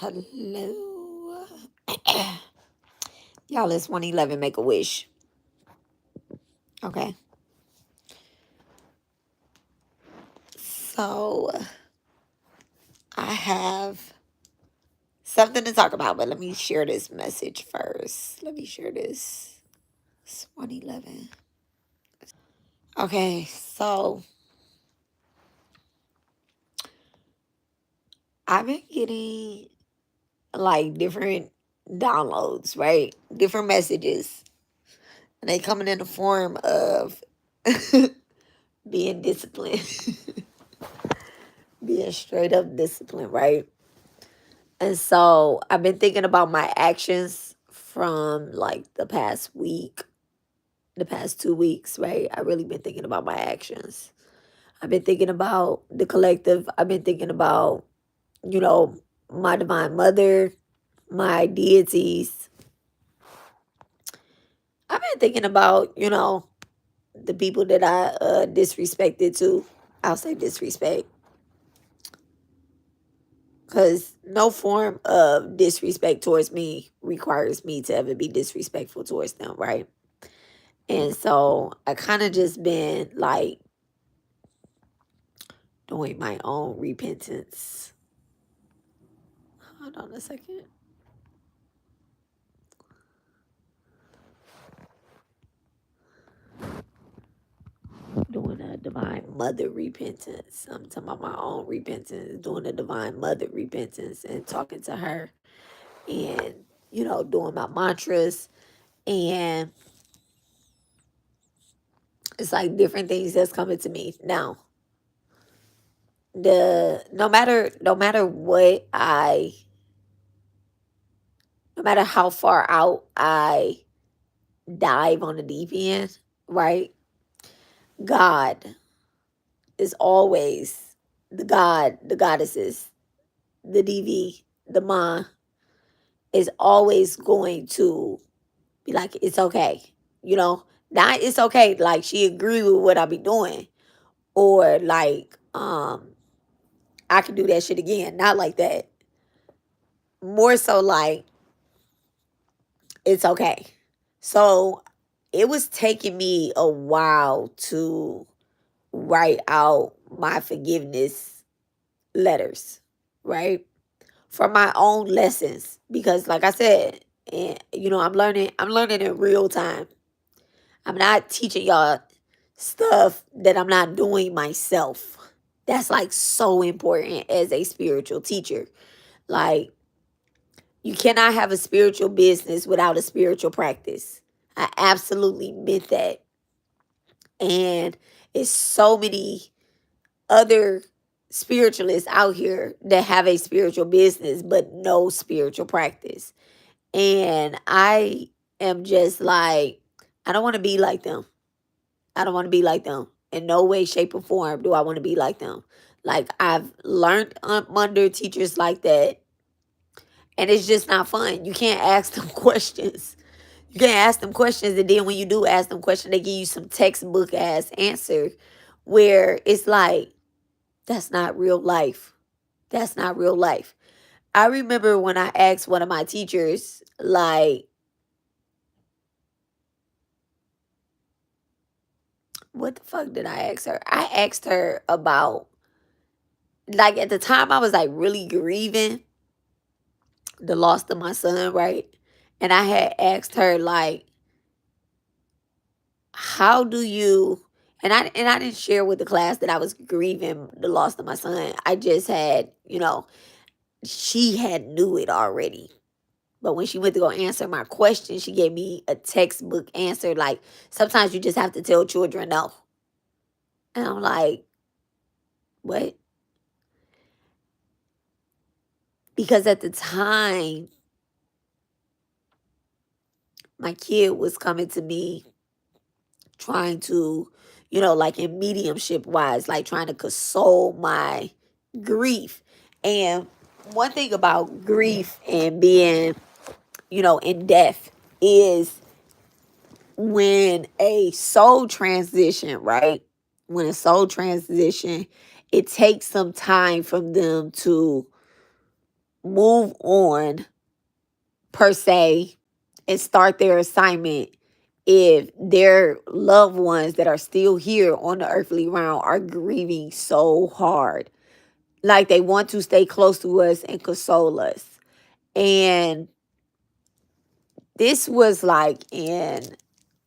Hello. Y'all, it's 111 Make a Wish. Okay. So, I have something to talk about, but let me share this message first. Let me share this. It's 111. Okay, so I've been getting like different downloads, right? Different messages. And they coming in the form of being disciplined. Being straight up disciplined, right? And so I've been thinking about my actions from like the past week, the past 2 weeks, right? I really been thinking about my actions. I've been thinking about the collective. I've been thinking about, you know, my divine mother, my deities. I've been thinking about, the people that I disrespected too. I'll say disrespect. Because no form of disrespect towards me requires me to ever be disrespectful towards them, right? And so I kind of just been like doing my own repentance. Hold on a second. Doing a divine mother repentance. I'm talking about my own repentance, doing a divine mother repentance and talking to her and, doing my mantras. And it's like different things that's coming to me now. No matter how far out I dive on the deep end, right? God is always the goddesses, the DV, the Ma is always going to be like, it's okay. Not it's okay. Like she agree with what I be doing. Or like, I can do that shit again. Not like that. More so like, it's okay. So it was taking me a while to write out my forgiveness letters, right? For my own lessons. Because like I said, I'm learning in real time. I'm not teaching y'all stuff that I'm not doing myself. That's like so important as a spiritual teacher. Like, you cannot have a spiritual business without a spiritual practice. I absolutely meant that. And it's so many other spiritualists out here that have a spiritual business but no spiritual practice. And I am just like, I don't want to be like them. I don't want to be like them. In no way, shape, or form do I want to be like them. Like, I've learned under teachers like that, and it's just not fun. You can't ask them questions. You can't ask them questions, and then when you do ask them questions, they give you some textbook ass answer where it's like, that's not real life. That's not real life. I remember when I asked one of my teachers, like, what the fuck did I ask her? I asked her about, like, at the time I was like really grieving the loss of my son, right? And I had asked her, like, how do you, and I didn't share with the class that I was grieving the loss of my son. I just had, she had knew it already. But when she went to go answer my question, she gave me a textbook answer. Like, sometimes you just have to tell children no. And I'm like, what? Because at the time, my kid was coming to me trying to, like in mediumship wise, like trying to console my grief. And one thing about grief and being, in death is when a soul transition, right? When a soul transition, it takes some time from them to move on per se and start their assignment if their loved ones that are still here on the earthly realm are grieving so hard. Like they want to stay close to us and console us. And this was like in,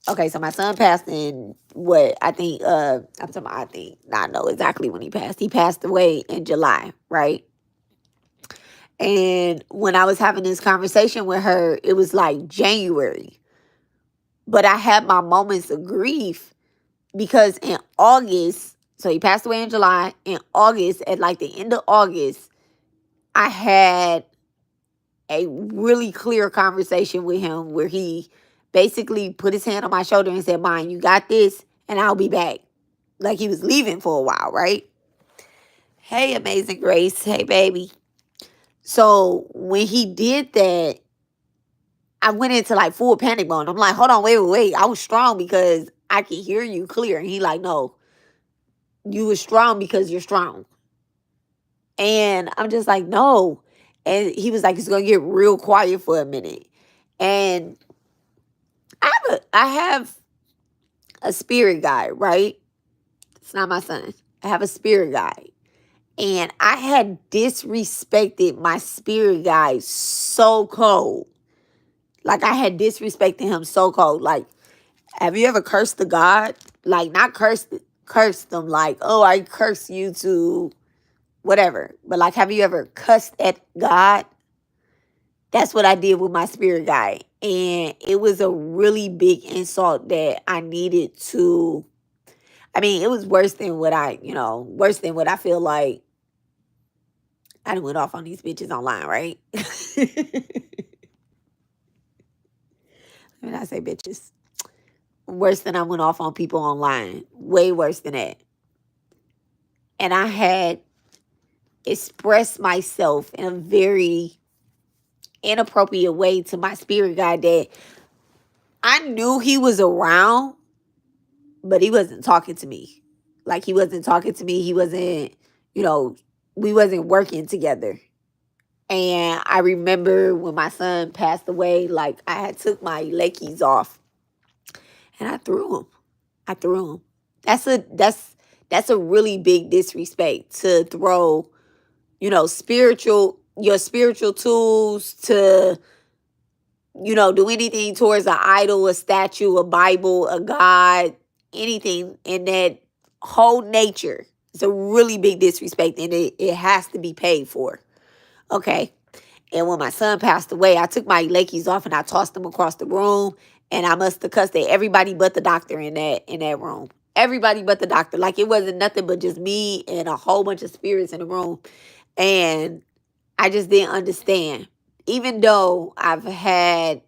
okay, so my son passed in what I think, I'm talking about, I think, I know exactly when he passed. He passed away in July, right? And when I was having this conversation with her, it was like January. But I had my moments of grief because in August, so he passed away in July. In August, at like the end of August, I had a really clear conversation with him where he basically put his hand on my shoulder and said, "Mine, you got this, and I'll be back." Like he was leaving for a while, right? Hey, Amazing Grace. Hey, baby. So when he did that, I went into like full panic mode. I'm like, hold on, wait. I was strong because I can hear you clear. And he like, no, you were strong because you're strong. And I'm just like, no. And he was like, it's gonna get real quiet for a minute. And I have a spirit guide, right? It's not my son. I have a spirit guide. And I had disrespected my spirit guide so cold. Like I had disrespected him so cold. Like, have you ever cursed the God? Like not cursed them like, oh, I curse you to whatever. But like, have you ever cussed at God? That's what I did with my spirit guide. And it was a really big insult that I needed to, I mean, it was worse than what worse than what I feel like I done went off on these bitches online, right? When I say bitches, worse than I went off on people online. Way worse than that. And I had expressed myself in a very inappropriate way to my spirit guide that I knew he was around, but he wasn't talking to me. Like he wasn't talking to me. He wasn't, we wasn't working together. And I remember when my son passed away, like I had took my leg keys off and I threw him. That's a really big disrespect to throw, your spiritual tools to, do anything towards an idol, a statue, a Bible, a God, anything in that whole nature. It's a really big disrespect and it has to be paid for. Okay. And when my son passed away, I took my leg keys off and I tossed them across the room. And I must have cussed at everybody but the doctor in that room. Everybody but the doctor. Like it wasn't nothing but just me and a whole bunch of spirits in the room. And I just didn't understand. Even though I've had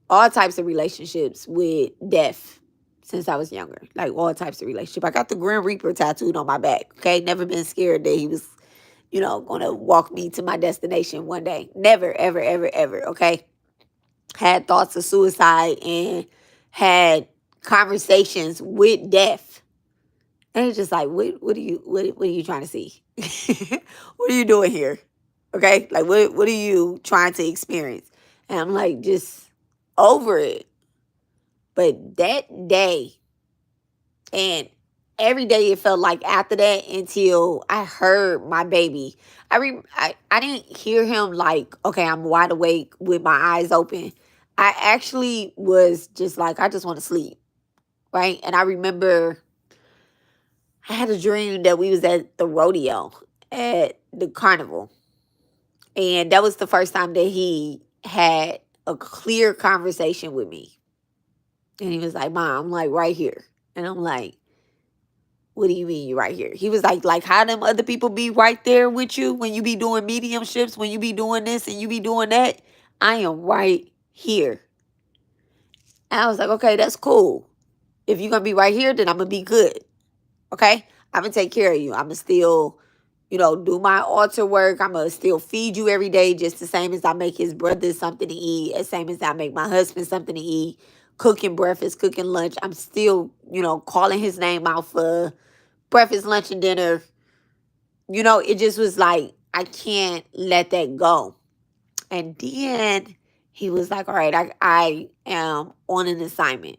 all types of relationships with death since I was younger. Like all types of relationship. I got the Grim Reaper tattooed on my back. Okay. Never been scared that he was, going to walk me to my destination one day. Never, ever, ever, ever. Okay. Had thoughts of suicide and had conversations with death. And it's just like, what are you trying to see? What are you doing here? Okay. Like, what are you trying to experience? And I'm like, just over it. But that day and every day it felt like after that until I heard my baby. I didn't hear him like, okay, I'm wide awake with my eyes open. I actually was just like, I just want to sleep, right? And I remember I had a dream that we was at the rodeo at the carnival. And that was the first time that he had a clear conversation with me. And he was like, Mom, I'm like right here. And I'm like, what do you mean you're right here? He was like how them other people be right there with you when you be doing mediumships, when you be doing this and you be doing that? I am right here. And I was like, okay, that's cool. If you're going to be right here, then I'm going to be good. Okay? I'm going to take care of you. I'm going to still, do my altar work. I'm going to still feed you every day just the same as I make his brothers something to eat, as same as I make my husband something to eat, cooking breakfast, cooking lunch. I'm still, calling his name out for breakfast, lunch, and dinner. It just was like, I can't let that go. And then he was like, all right, I am on an assignment.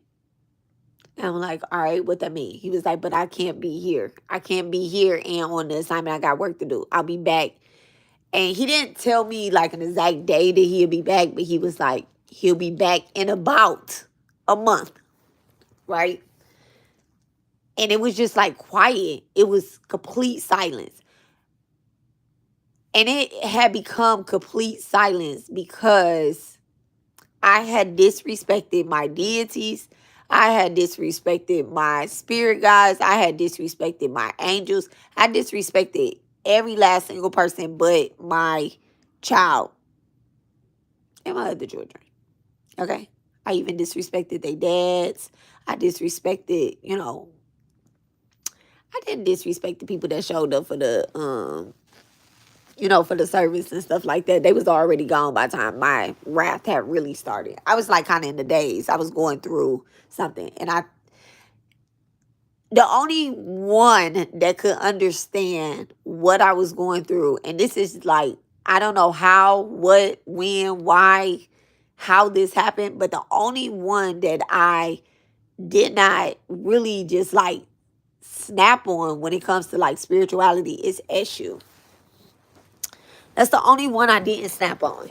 And I'm like, all right, what that mean? He was like, but I can't be here. I can't be here and on the assignment. I got work to do. I'll be back. And he didn't tell me like an exact day that he'll be back, but he was like, he'll be back in about a month, right? And it was just like quiet. It was complete silence. And it had become complete silence because I had disrespected my deities. I had disrespected my spirit guides. I had disrespected my angels. I disrespected every last single person but my child and my other children. Okay? I even disrespected their dads. I disrespected, I didn't disrespect the people that showed up for the for the service and stuff like that. They was already gone by the time my wrath had really started. I was like kind of in the days. I was going through something. And the only one that could understand what I was going through, and this is like, I don't know how, what, when, why, how this happened, but the only one that I did not really just like snap on when it comes to like spirituality is Eshu. That's the only one I didn't snap on.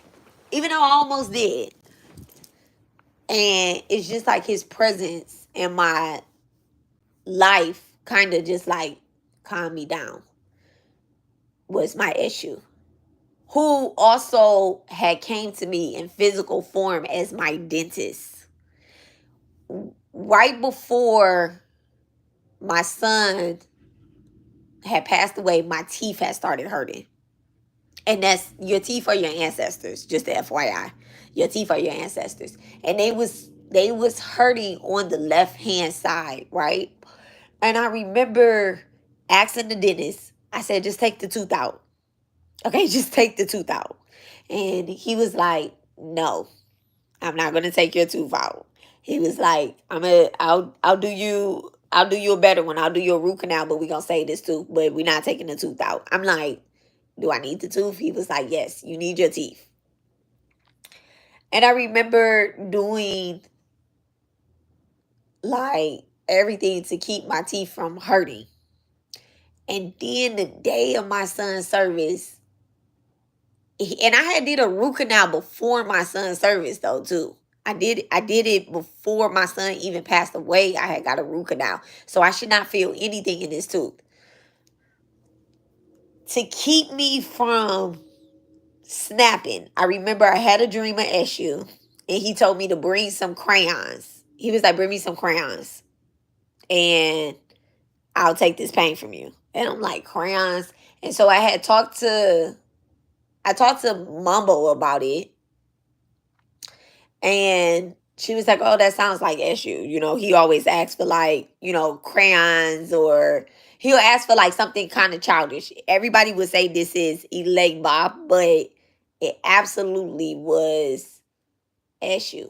Even though I almost did. And it's just like his presence in my life kind of just like calmed me down. Was my issue. Who also had came to me in physical form as my dentist. Right before my son had passed away, my teeth had started hurting. And that's your teeth are your ancestors, just the FYI. Your teeth are your ancestors. And they was hurting on the left hand side, right? And I remember asking the dentist, I said, just take the tooth out. Okay, just take the tooth out. And he was like, no, I'm not gonna take your tooth out. He was like, I'll do you a better one. I'll do you a root canal, but we're gonna save this tooth, but we're not taking the tooth out. I'm like, do I need the tooth? He was like, yes, you need your teeth. And I remember doing like everything to keep my teeth from hurting. And then the day of my son's service, and I had did a root canal before my son's service though too. I did it before my son even passed away. I had got a root canal. So I should not feel anything in this tooth. To keep me from snapping, I remember I had a dream of Eshu, and he told me to bring some crayons. He was like, bring me some crayons, and I'll take this pain from you. And I'm like, crayons? And so I talked to Mumbo about it, and she was like, oh, that sounds like Eshu. He always asks for like, crayons, or he'll ask for like something kind of childish. Everybody would say this is 𝔒𝔠𝔠𝔠𝔒𝔠, but it absolutely was Eshu.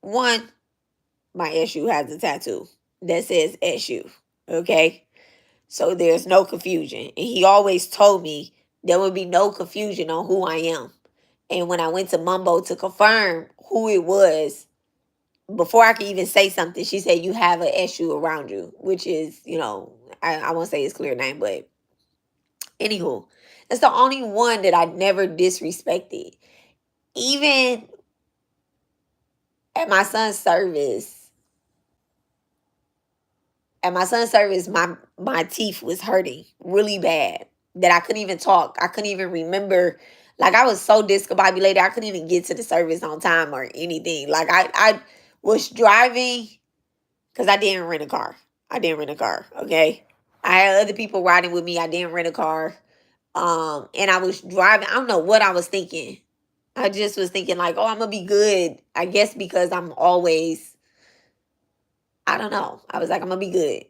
One, my Eshu has a tattoo that says Eshu. Okay? So there's no confusion. And he always told me there would be no confusion on who I am. And when I went to Mumbo to confirm who it was, before I could even say something, she said, you have an Eshu around you, which is, I won't say his clear name, but anywho, that's the only one that I never disrespected. Even at my son's service, my teeth was hurting really bad that I couldn't even talk. I couldn't even remember. Like, I was so discombobulated, I couldn't even get to the service on time or anything. Like, I was driving because I didn't rent a car. Okay? I had other people riding with me. I didn't rent a car. And I was driving. I don't know what I was thinking. I just was thinking like, oh, I'm going to be good. I guess because I'm always, I don't know. I was like, I'm going to be good.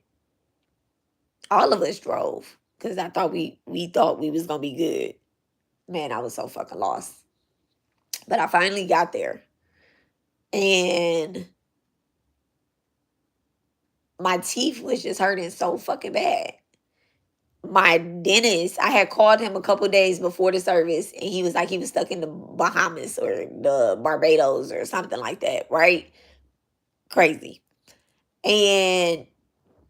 All of us drove because I thought we thought we was going to be good. Man, I was so fucking lost. But I finally got there. And my teeth was just hurting so fucking bad. my dentist, I had called him a couple days before the service, and he was like he was stuck in the Bahamas or the Barbados or something like that, right? Crazy. And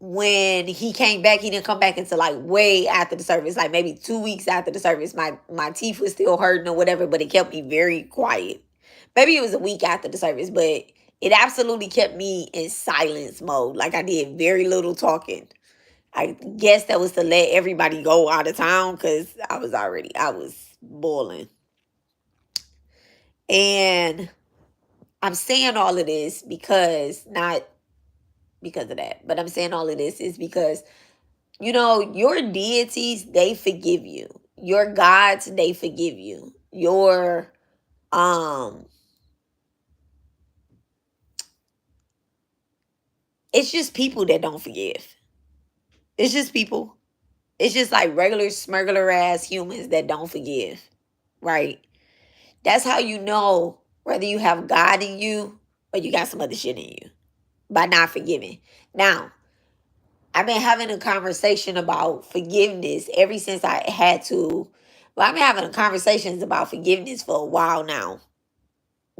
when he came back, he didn't come back until like way after the service, like maybe 2 weeks after the service. My teeth was still hurting or whatever, but it kept me very quiet. Maybe it was a week after the service, but it absolutely kept me in silence mode. Like I did very little talking. I guess that was to let everybody go out of town because I was boiling. And I'm saying all of this because, not because of that, but I'm saying all of this is because, your deities, they forgive you. Your gods, they forgive you. Um, it's just people that don't forgive. It's just people. It's just like regular smuggler ass humans that don't forgive, right? That's how you know whether you have God in you or you got some other shit in you, by not forgiving. Now, I've been having a conversation about forgiveness ever since I had to. Well, I've been having conversations about forgiveness for a while now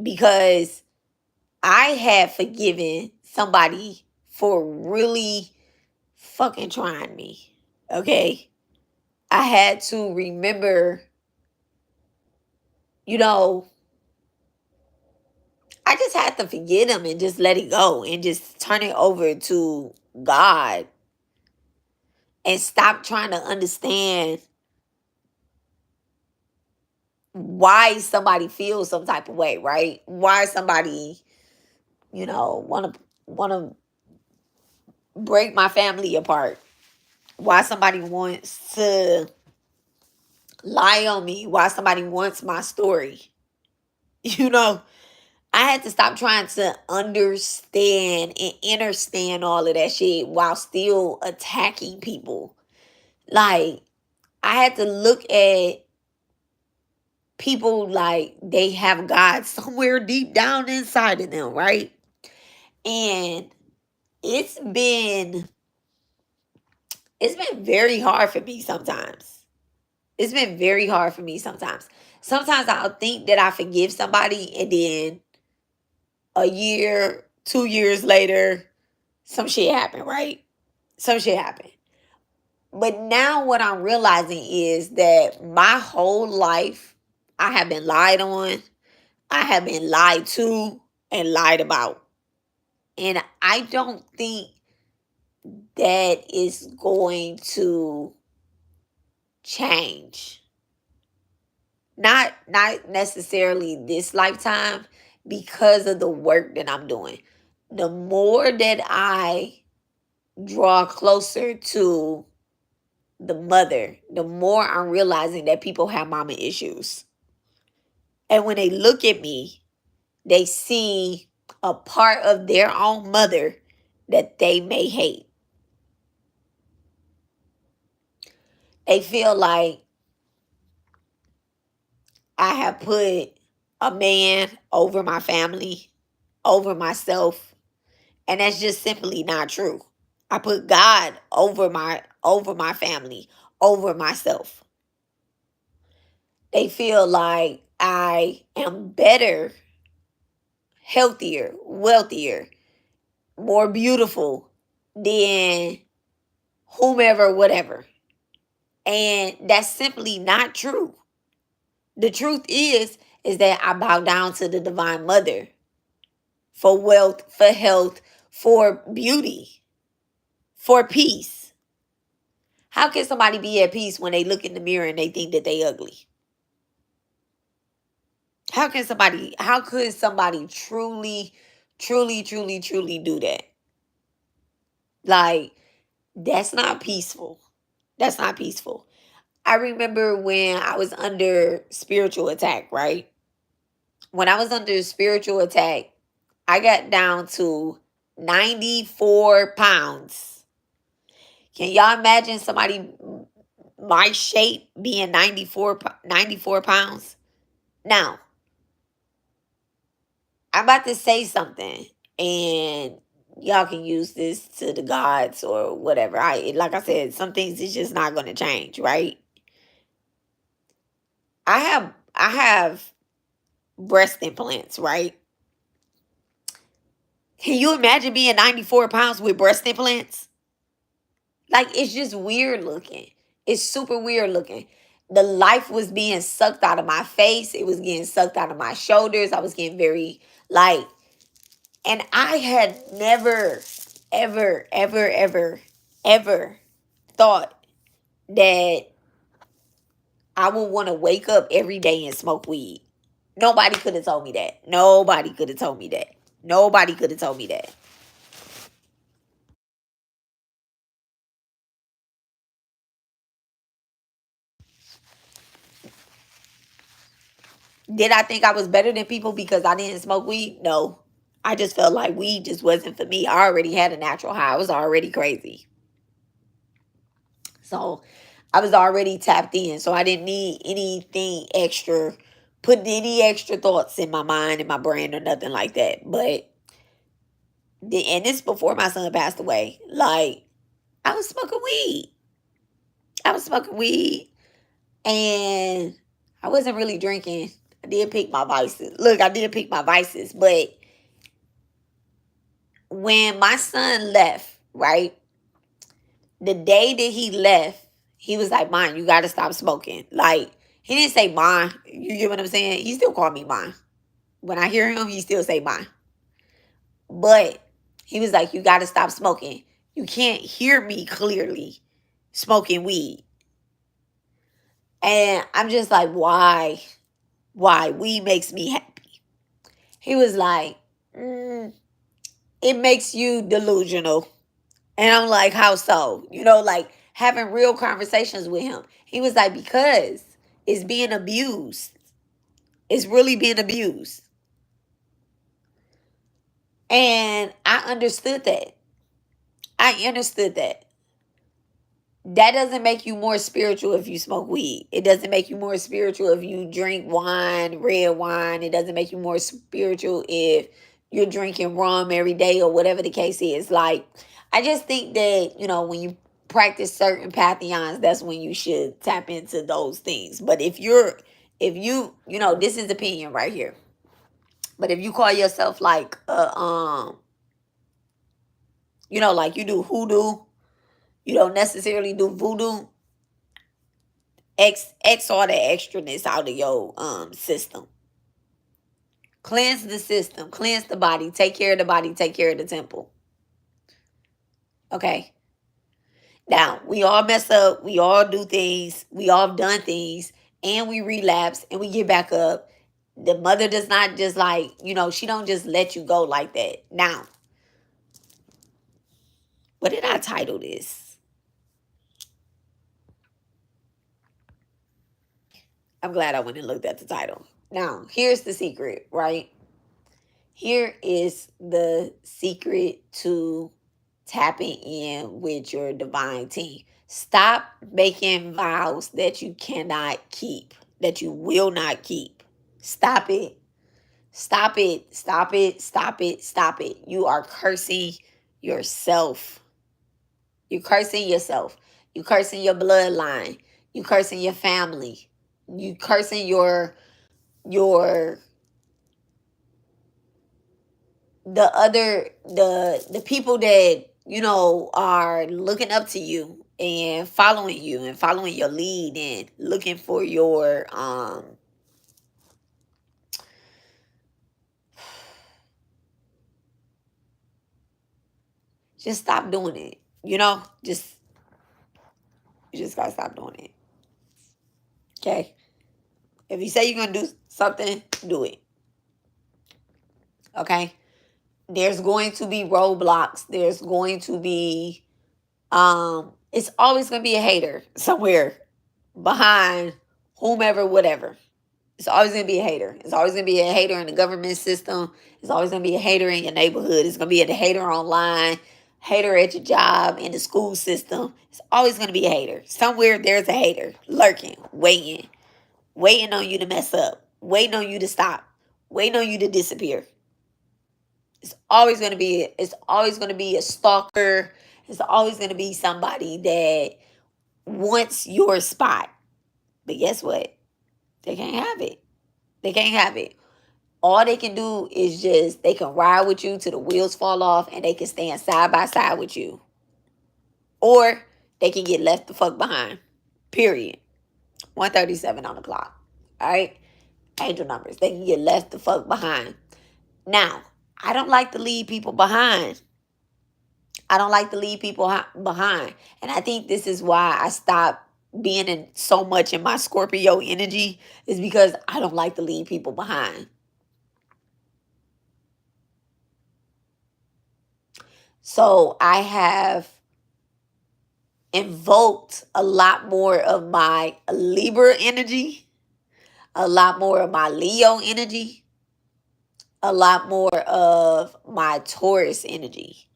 because I had forgiven somebody for really fucking trying me. Okay. I had to remember, you know, I just had to forget him and just let it go and just turn it over to God and stop trying to understand why somebody feels some type of way, right? Why somebody, want to break my family apart. Why somebody wants to lie on me. Why somebody wants my story. You know, I had to stop trying to understand and understand all of that shit while still attacking people. Like, I had to look at people like they have God somewhere deep down inside of them, right? And it's been it's been very hard for me sometimes. It's been very hard for me sometimes. Sometimes I'll think that I forgive somebody, and then a year, 2 years later, some shit happened, right? Some shit happened. But now what I'm realizing is that my whole life, I have been lied on, I have been lied to, and lied about. And I don't think that is going to change. Not necessarily this lifetime, because of the work that I'm doing. The more that I draw closer to the mother, the more I'm realizing that people have mama issues. And when they look at me, they see a part of their own mother that they may hate. They feel like I have put a man over my family, over myself, and that's just simply not true. I put God over my family, over myself. They feel like I am better, healthier, wealthier, more beautiful than whomever, whatever. And that's simply not true. The truth is that I bow down to the divine mother for wealth, for health, for beauty, for peace. How can somebody be at peace when they look in the mirror and they think that they ugly? How could somebody truly, truly, truly, truly do that? Like, that's not peaceful. That's not peaceful. I remember when I was under spiritual attack, right? When I was under spiritual attack, I got down to 94 pounds. Can y'all imagine somebody my shape being 94 pounds? Now, I'm about to say something, and y'all can use this to the gods or whatever. Like I said, some things is just not gonna change, right? I have breast implants, right? Can you imagine being 94 pounds with breast implants? Like, it's just weird looking. It's super weird looking. The life was being sucked out of my face. It was getting sucked out of my shoulders. I was getting very, like, and I had never, ever, ever, ever, ever thought that I would want to wake up every day and smoke weed. Nobody could have told me that. Nobody could have told me that. Nobody could have told me that. Did I think I was better than people because I didn't smoke weed? No. I just felt like weed just wasn't for me. I already had a natural high. I was already crazy. So I was already tapped in. So I didn't need anything extra, put any extra thoughts in my mind and my brain or nothing like that. But, and this before my son passed away. Like, I was smoking weed. I was smoking weed and I wasn't really drinking. I did pick my vices. Look, I did pick my vices. But when my son left, right? The day that he left, he was like, "Mine, you got to stop smoking." Like, he didn't say mine. You get what I'm saying? He still called me mine. When I hear him, he still say mine. But he was like, "You got to stop smoking. You can't hear me clearly smoking weed." And I'm just like, why? Why? Weed makes me happy. He was like, it makes you delusional. And I'm like, how so? Like having real conversations with him. He was like, because it's being abused. It's really being abused. And I understood that. I understood that. That doesn't make you more spiritual if you smoke weed. It doesn't make you more spiritual if you drink wine, red wine. It doesn't make you more spiritual if you're drinking rum every day or whatever the case is. Like, I just think that, when you practice certain pantheons, that's when you should tap into those things. But if this is opinion right here. But if you call yourself like, like you do hoodoo, you don't necessarily do voodoo. X all the extraness out of your system. Cleanse the system, cleanse the body, take care of the body, take care of the temple. Okay. Now, we all mess up, we all do things, we all done things, and we relapse and we get back up. The mother does not just like, she don't just let you go like that. Now, what did I title this? I'm glad I went and looked at the title. Now, here's the secret, right? Here is the secret to tapping in with your divine team. Stop making vows that you cannot keep, that you will not keep. Stop it. Stop it. Stop it. Stop it. Stop it. You are cursing yourself. You're cursing yourself. You're cursing your bloodline. You're cursing your family. You cursing your the people that are looking up to you and following your lead and looking for your just stop doing it. Just you just gotta stop doing it. Okay. If you say you're gonna do something, do it. Okay. There's going to be roadblocks. There's going to be it's always going to be a hater somewhere behind whomever, whatever. It's always going to be a hater. It's always going to be a hater in the government system. It's always going to be a hater in your neighborhood. It's going to be a hater online, hater at your job, in the school system. It's always going to be a hater. Somewhere there's a hater lurking, waiting on you to mess up, waiting on you to stop, waiting on you to disappear. It's always going to be a stalker. It's always going to be somebody that wants your spot. But guess what? They can't have it. They can't have it. All they can do is just, they can ride with you till the wheels fall off, and they can stand side by side with you. Or they can get left the fuck behind. Period. 1:37 on the clock. All right? Angel numbers. They can get left the fuck behind. Now, I don't like to leave people behind. I don't like to leave people behind. And I think this is why I stopped being in so much in my Scorpio energy, is because I don't like to leave people behind. So I have invoked a lot more of my Libra energy, a lot more of my Leo energy, a lot more of my Taurus energy.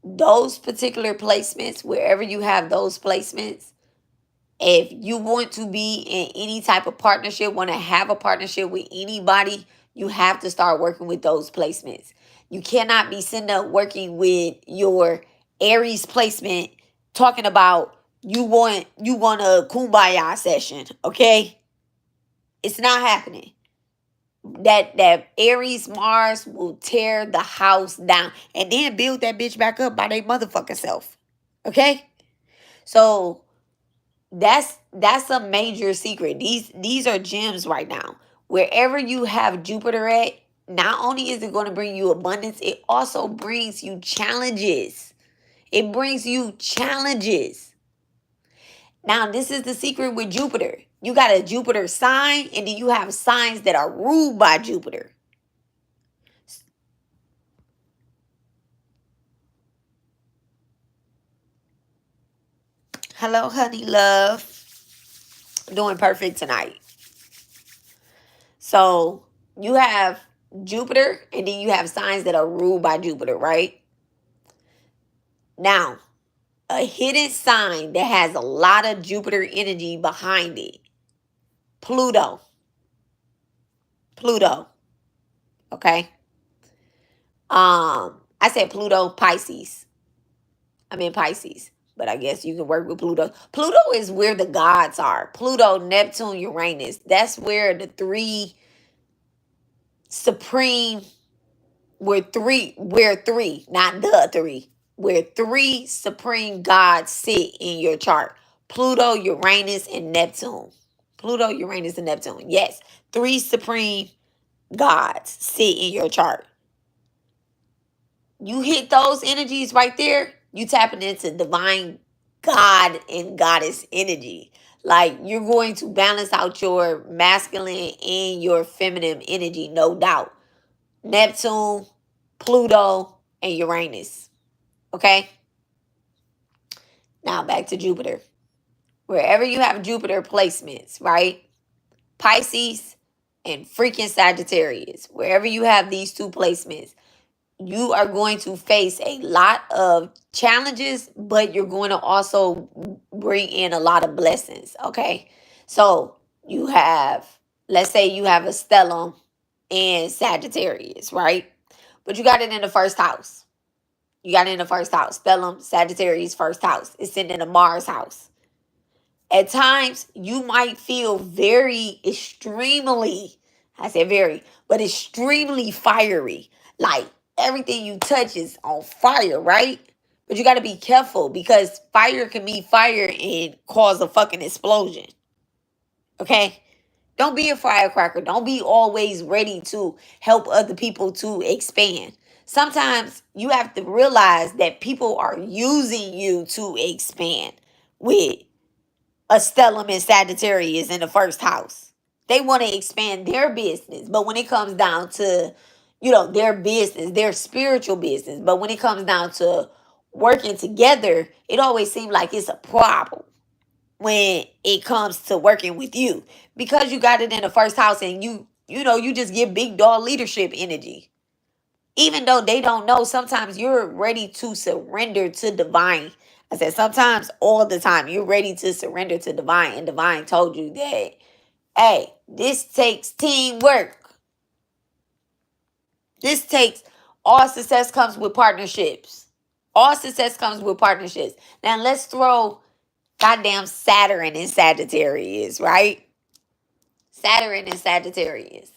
Those particular placements, wherever you have those placements, if you want to be in any type of partnership, want to have a partnership with anybody, you have to start working with those placements. You cannot be sitting up working with your Aries placement talking about you want a kumbaya session, okay? It's not happening. That Aries Mars will tear the house down and then build that bitch back up by their motherfucking self. Okay? So that's a major secret. These are gems right now. Wherever you have Jupiter at, not only is it going to bring you abundance, it also brings you challenges. It brings you challenges. Now, this is the secret with Jupiter. You got a Jupiter sign, and then you have signs that are ruled by Jupiter. Hello, honey love. Doing perfect tonight. So you have Jupiter, and then you have signs that are ruled by Jupiter, right? Now, a hidden sign that has a lot of Jupiter energy behind it. Pluto. Pluto. Okay. I said Pluto, Pisces. I'm in Pisces, but I guess you can work with Pluto. Pluto is where the gods are. Pluto, Neptune, Uranus. That's where the three supreme, where three, not the three, where three supreme gods sit in your chart. Pluto, Uranus, and Neptune. Pluto, Uranus, and Neptune. Yes, three supreme gods sit in your chart. You hit those energies right there, you tapping into divine God and goddess energy. Like, you're going to balance out your masculine and your feminine energy, no doubt. Neptune, Pluto, and Uranus. Okay? Now back to Jupiter. Wherever you have Jupiter placements, right? Pisces and freaking Sagittarius. Wherever you have these two placements, you are going to face a lot of challenges, but you're going to also bring in a lot of blessings. Okay. So you have, let's say you have a stellium in Sagittarius, right? But you got it in the first house. You got it in the first house. Stellium, Sagittarius, first house. It's sitting in the Mars house. At times, you might feel very extremely, I said very, but extremely fiery. Like, everything you touch is on fire, right? But you got to be careful, because fire can be fire and cause a fucking explosion. Okay? Don't be a firecracker. Don't be always ready to help other people to expand. Sometimes you have to realize that people are using you to expand with a stellium and Sagittarius in the first house. They want to expand their business. But when it comes down to, their business, their spiritual business, but when it comes down to working together, it always seems like it's a problem when it comes to working with you, because you got it in the first house, and you just get big dog leadership energy. Even though they don't know, sometimes you're ready to surrender to divine. I said sometimes, all the time, you're ready to surrender to divine. And divine told you that, hey, this takes teamwork. All success comes with partnerships. All success comes with partnerships. Now let's throw goddamn Saturn in Sagittarius, right? Saturn in Sagittarius.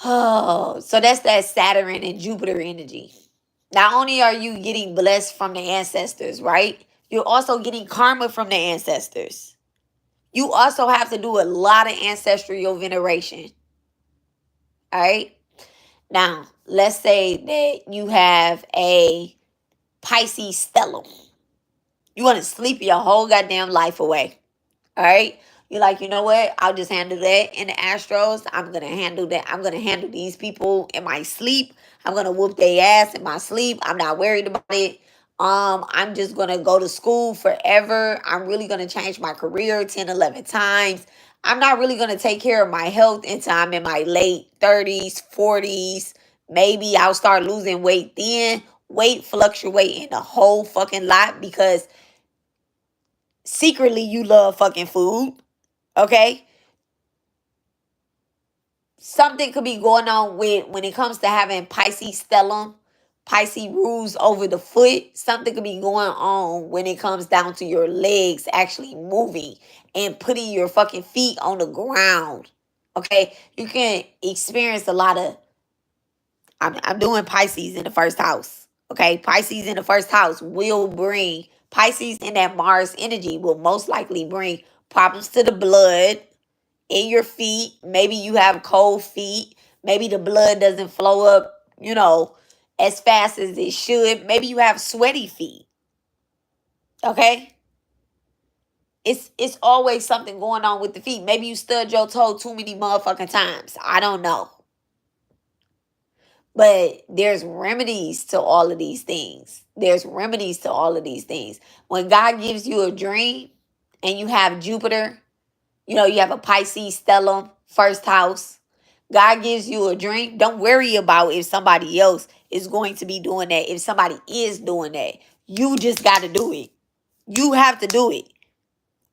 Oh, so that's that Saturn and Jupiter energy. Not only are you getting blessed from the ancestors, right? You're also getting karma from the ancestors. You also have to do a lot of ancestral veneration. All right. Now, let's say that you have a Pisces stellium. You want to sleep your whole goddamn life away. All right. You're like, you know what? I'll just handle that in the Astros. I'm going to handle that. I'm going to handle these people in my sleep. I'm going to whoop their ass in my sleep. I'm not worried about it. I'm just going to go to school forever. I'm really going to change my career 10, 11 times. I'm not really going to take care of my health until I'm in my late 30s, 40s. Maybe I'll start losing weight then. Weight fluctuating a whole fucking lot because secretly you love fucking food. Okay? Something could be going on with when it comes to having Pisces stellium, Pisces rules over the foot. Something could be going on when it comes down to your legs actually moving and putting your fucking feet on the ground. Okay? You can experience a lot of, I'm doing Pisces in the first house. Okay? Pisces in the first house will bring, Pisces in that Mars energy will most likely bring problems to the blood in your feet. Maybe you have cold feet. Maybe the blood doesn't flow up, as fast as it should. Maybe you have sweaty feet. Okay? It's always something going on with the feet. Maybe you stud your toe too many motherfucking times. I don't know. But there's remedies to all of these things. There's remedies to all of these things. When God gives you a dream and you have Jupiter, you have a Pisces stellium, first house. God gives you a dream. Don't worry about if somebody else is going to be doing that. If somebody is doing that, you just got to do it. You have to do it.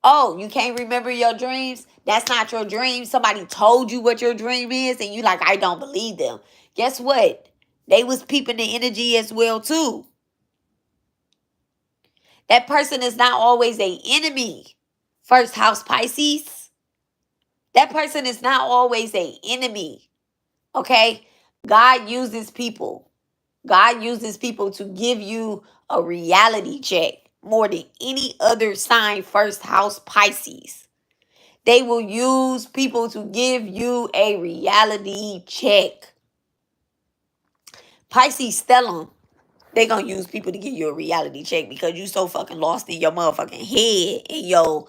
Oh, you can't remember your dreams? That's not your dream. Somebody told you what your dream is and you like, I don't believe them. Guess what? They was peeping the energy as well too. That person is not always an enemy. First house Pisces. That person is not always an enemy. Okay? God uses people. God uses people to give you a reality check more than any other sign, first house Pisces. They will use people to give you a reality check. Pisces stellium, they gonna use people to give you a reality check because you so fucking lost in your motherfucking head, in your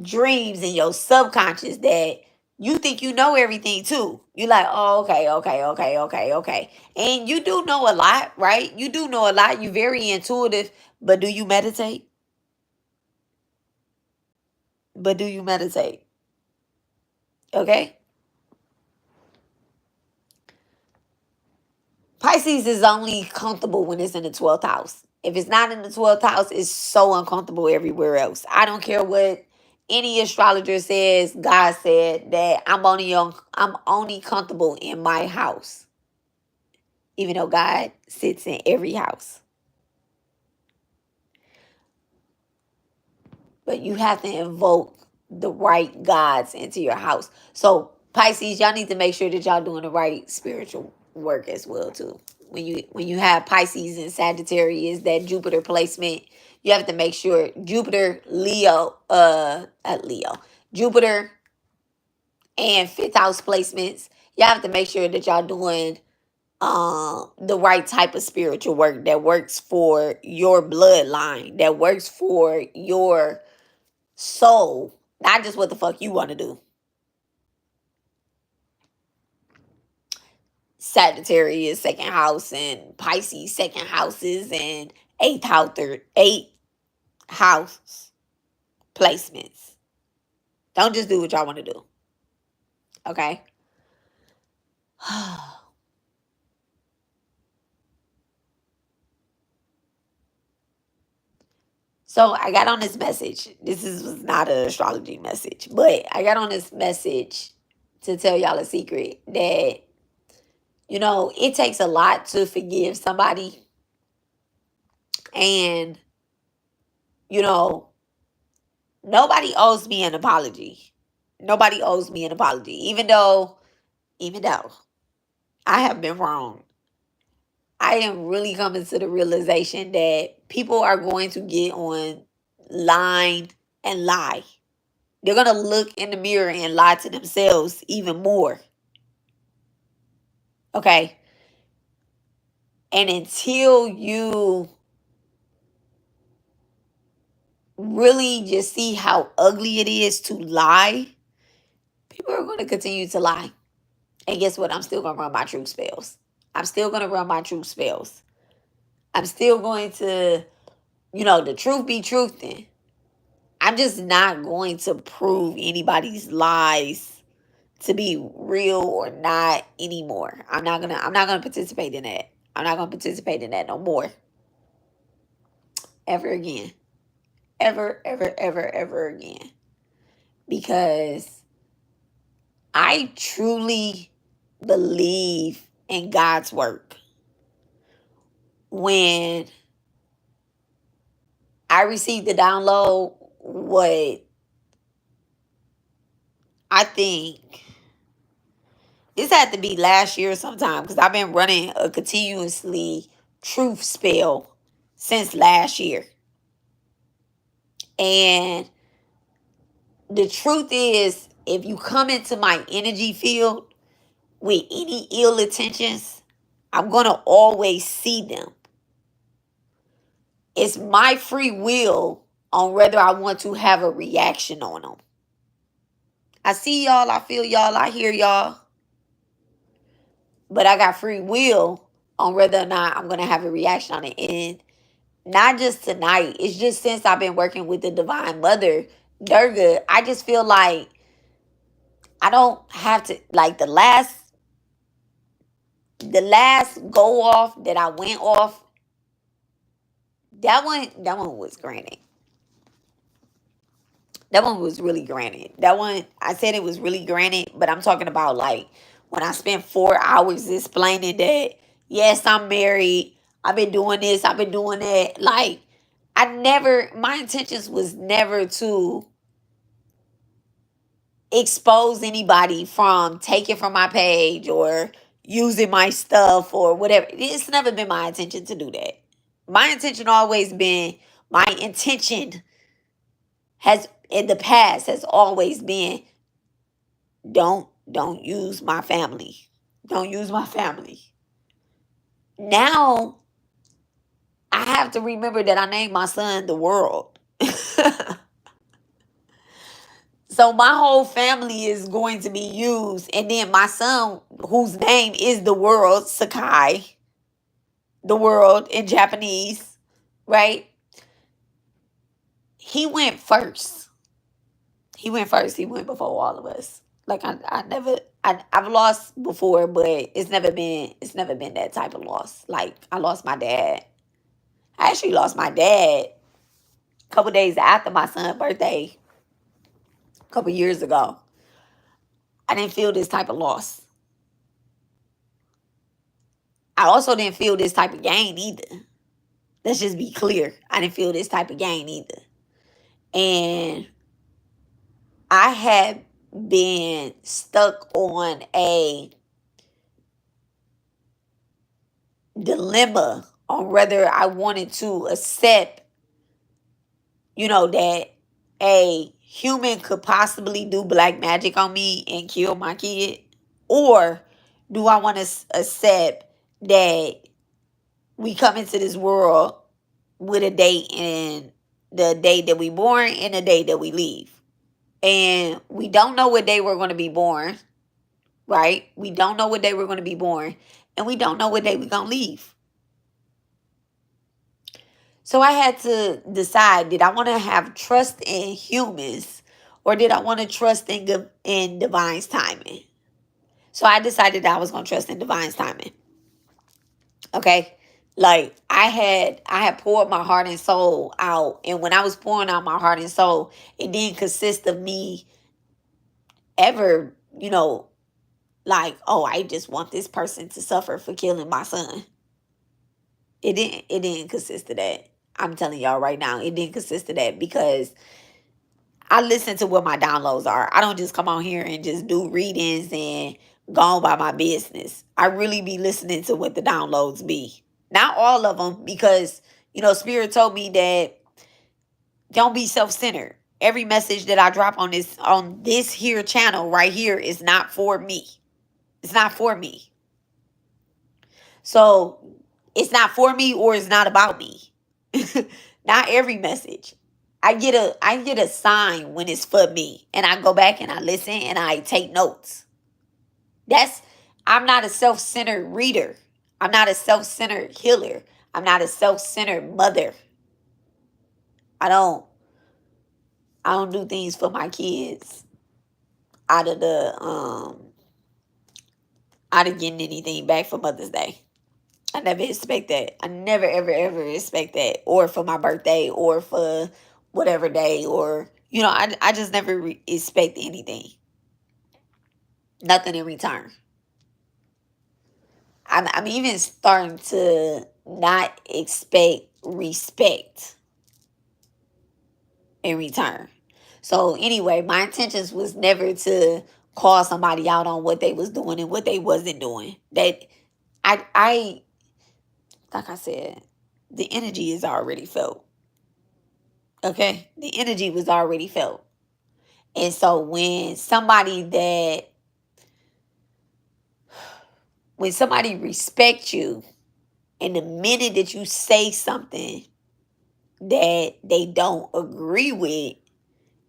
dreams, in your subconscious that you think you know everything too. You like, oh, okay. And you do know a lot, right? You do know a lot. You're very intuitive, but do you meditate? But do you meditate? Okay? Pisces is only comfortable when it's in the 12th house. If it's not in the 12th house, it's so uncomfortable everywhere else. I don't care what any astrologer says. God said that I'm only comfortable in my house. Even though God sits in every house. But you have to invoke the right gods into your house. So Pisces, y'all need to make sure that y'all doing the right spiritual work as well too. When you have Pisces and Sagittarius, that Jupiter placement, you have to make sure Jupiter, Jupiter and fifth house placements, y'all have to make sure that y'all doing the right type of spiritual work that works for your bloodline, that works for your soul, not just what the fuck you want to do. Sagittarius second house and Pisces second houses and eighth house placements. Don't just do what y'all want to do. Okay? So I got on this message. Was not an astrology message, but I got on this message to tell y'all a secret that You know, it takes a lot to forgive somebody. And, you know, nobody owes me an apology. Nobody owes me an apology. Even though I have been wrong, I am really coming to the realization that people are going to get on line and lie. They're going to look in the mirror and lie to themselves even more. Okay. And until you really just see how ugly it is to lie, people are going to continue to lie. And guess what? I'm still going to run my truth spells. I'm still going to run my truth spells. I'm still going to, the truth be truthed. I'm just not going to prove anybody's lies to be real or not anymore. I'm not gonna participate in that. I'm not gonna participate in that no more. Ever again. Ever, ever, ever, ever again. Because I truly believe in God's work. When I received the download, what I think this had to be last year sometime, because I've been running a continuously truth spell since last year. And the truth is, if you come into my energy field with any ill intentions, I'm going to always see them. It's my free will on whether I want to have a reaction on them. I see y'all, I feel y'all, I hear y'all. But I got free will on whether or not I'm going to have a reaction on it. And not just tonight, it's just since I've been working with the Divine Mother, Durga, I just feel like I don't have to, like the last go off that I went off, that one was granted. That one was really granted. That one, I said it was really granted, but I'm talking about like when I spent 4 hours explaining that, yes, I'm married, I've been doing this, I've been doing that. Like, my intentions was never to expose anybody from taking from my page or using my stuff or whatever. It's never been my intention to do that. My intention always been, my intention has in the past has always been, don't use my family. Don't use my family. Now I have to remember that I named my son the world. So my whole family is going to be used. And then my son, whose name is the world, Sakai, the world in Japanese, right? He went first. He went first. He went before all of us. Like I've lost before, but it's never been that type of loss. Like I lost my dad. I actually lost my dad a couple days after my son's birthday, a couple years ago. I didn't feel this type of loss. I also didn't feel this type of gain either. Let's just be clear. I didn't feel this type of gain either. And I had been stuck on a dilemma on whether I wanted to accept, that a human could possibly do black magic on me and kill my kid, or do I want to accept that we come into this world with a date, and the day that we born and the day that we leave. And we don't know what day we're going to be born, right? We don't know what day we're going to be born, and we don't know what day we're going to leave. So I had to decide, did I want to have trust in humans, or did I want to trust in divine's timing? So I decided that I was going to trust in divine's timing. Okay? Like I had poured my heart and soul out, and when I was pouring out my heart and soul, it didn't consist of me ever, like, oh, I just want this person to suffer for killing my son. It didn't consist of that. I'm telling y'all right now, it didn't consist of that, because I listen to what my downloads are. I don't just come on here and just do readings and go on by my business. I really be listening to what the downloads be. Not all of them, because Spirit told me that don't be self-centered. Every message that I drop on this here channel right here is not for me. It's not for me. So it's not for me, or it's not about me. Not every message. I get a sign when it's for me, and I go back and I listen and I take notes. That's I'm not a self-centered reader. I'm not a self-centered healer. I'm not a self-centered mother. I don't I don't do things for my kids out of the out of getting anything back for Mother's Day. I never expect that. I never, ever, ever expect that. Or for my birthday, or for whatever day, or, I just never expect anything. Nothing in return. I'm even starting to not expect respect in return. So anyway, my intentions was never to call somebody out on what they was doing and what they wasn't doing. That I like I said, the energy is already felt. Okay? The energy was already felt. And so when somebody respects you, and the minute that you say something that they don't agree with,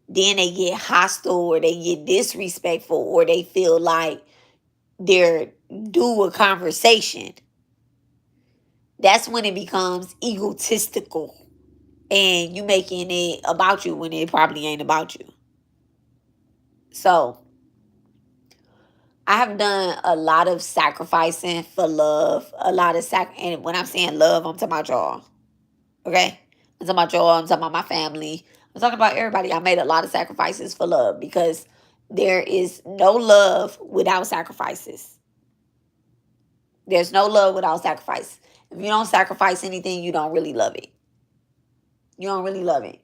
then they get hostile, or they get disrespectful, or they feel like they're due a conversation. That's when it becomes egotistical, and you making it about you when it probably ain't about you. So I have done a lot of sacrificing for love. And when I'm saying love, I'm talking about y'all. Okay? I'm talking about y'all. I'm talking about my family. I'm talking about everybody. I made a lot of sacrifices for love, because there is no love without sacrifices. There's no love without sacrifice. If you don't sacrifice anything, you don't really love it. You don't really love it.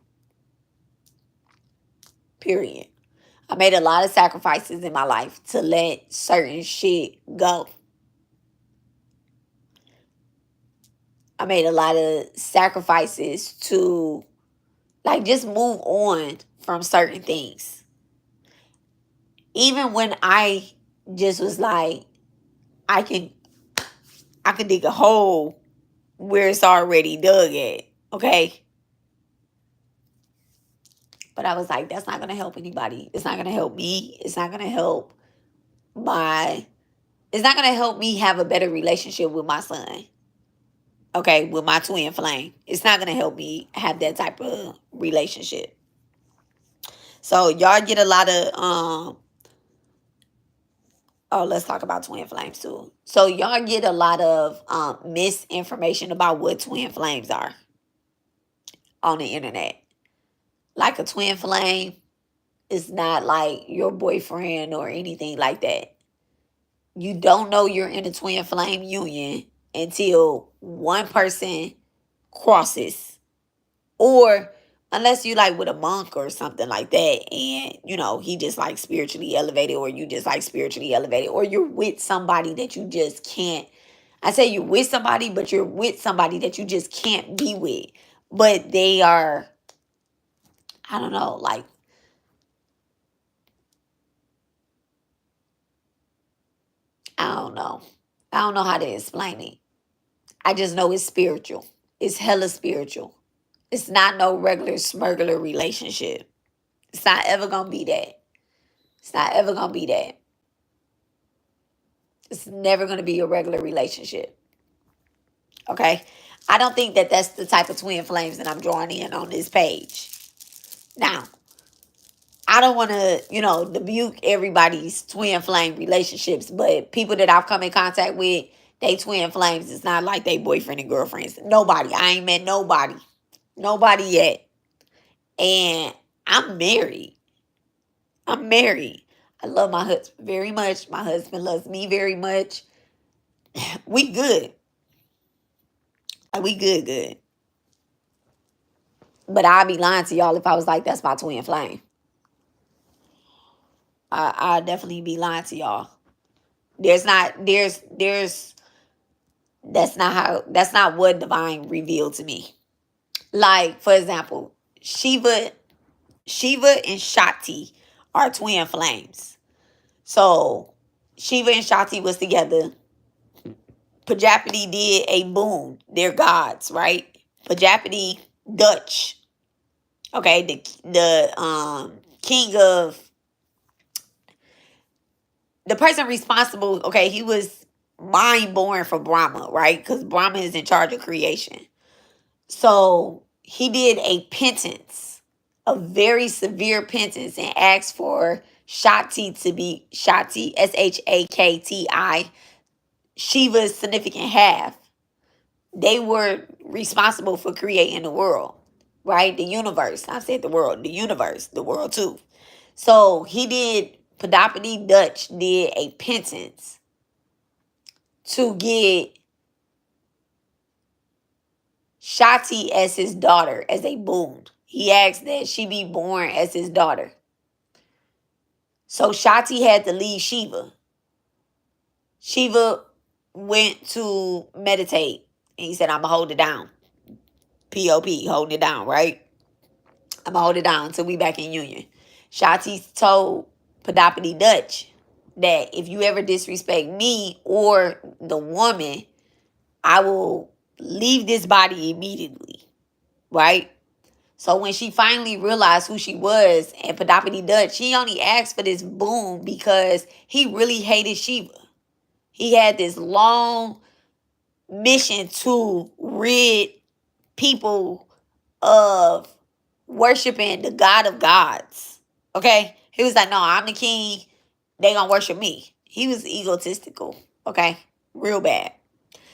Period. I made a lot of sacrifices in my life to let certain shit go. I made a lot of sacrifices to just move on from certain things. Even when I just was like, I can dig a hole where it's already dug at. Okay. But I was like, that's not gonna help anybody. It's not gonna help me. It's not gonna help me have a better relationship with my son. Okay, with my twin flame. It's not gonna help me have that type of relationship. So y'all get a lot of let's talk about twin flames too. So y'all get a lot of misinformation about what twin flames are on the internet. Like, a twin flame is not like your boyfriend or anything like that. You don't know you're in a twin flame union until one person crosses, or unless you like with a monk or something like that, and he just like spiritually elevated, or you just like spiritually elevated, or you're with somebody that you just can't. I say you're with somebody, but you're with somebody that you just can't be with. But they are, I don't know, like, I don't know. I don't know how to explain it. I just know it's spiritual. It's hella spiritual. It's not no regular smuggler relationship. It's not ever gonna be that. It's not ever gonna be that. It's never gonna be a regular relationship. Okay? I don't think that that's the type of twin flames that I'm drawing in on this page. Now, I don't want to, rebuke everybody's twin flame relationships, but people that I've come in contact with, they twin flames. It's not like they boyfriend and girlfriends. Nobody. I ain't met nobody. Nobody yet. And I'm married. I'm married. I love my husband very much. My husband loves me very much. We good. We good. But I'd be lying to y'all if I was like, that's my twin flame. I'd definitely be lying to y'all. There's that's not what divine revealed to me. Like, for example, Shiva and Shakti are twin flames. So Shiva and Shakti was together. Prajapati did a boon. They're gods, right? Prajapati, Dutch. Okay, the king of the person responsible. Okay, he was mind born for Brahma, right? Because Brahma is in charge of creation. So he did a penance, a very severe penance, and asked for Shakti to be Shakti, Shakti, Shiva's significant half. They were responsible for creating the world, right? The universe. I said the world, the universe, the world too. So he did, Padapati Dutch did a penance to get Shakti as his daughter, as a boon. He asked that she be born as his daughter. So Shakti had to leave Shiva. Shiva went to meditate and he said, I'm going to hold it down. P.O.P., holding it down, right? I'm going to hold it down until we back in union. Shakti told Padapati Dutch that if you ever disrespect me or the woman, I will leave this body immediately, right? So when she finally realized who she was, and Padapati Dutch, she only asked for this boon because he really hated Shiva. He had this long mission to rid people of worshiping the God of gods. Okay? He was like, no, I'm the king. They gonna worship me. He was egotistical. Okay? Real bad.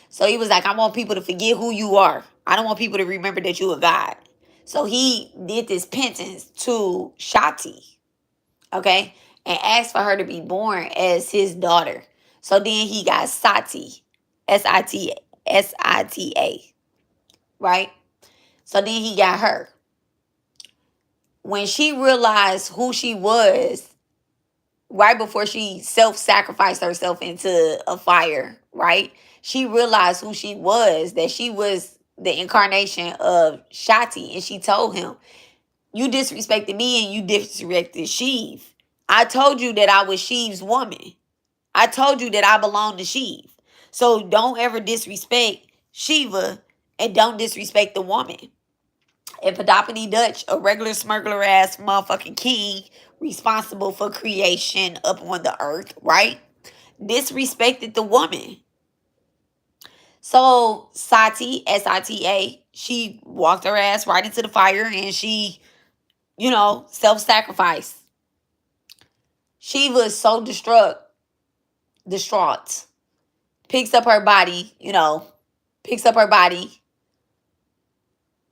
So he was like, I want people to forget who you are. I don't want people to remember that you're a god. So he did this penance to Shakti, okay, and asked for her to be born as his daughter. So then he got Sati, Sita, right? So then he got her. When she realized who she was, right before she self-sacrificed herself into a fire, right? She realized who she was, that she was the incarnation of Shakti, and she told him, you disrespected me and you disrespected Shiv. I told you that I was Shiv's woman. I told you that I belong to Shiv. So don't ever disrespect Shiva and don't disrespect the woman. And Padapati Dutch, a regular smuggler ass motherfucking king, responsible for creation up on the earth, right? Disrespected the woman. So Sati, Sita, she walked her ass right into the fire and she, self-sacrifice. She was so distraught, picks up her body,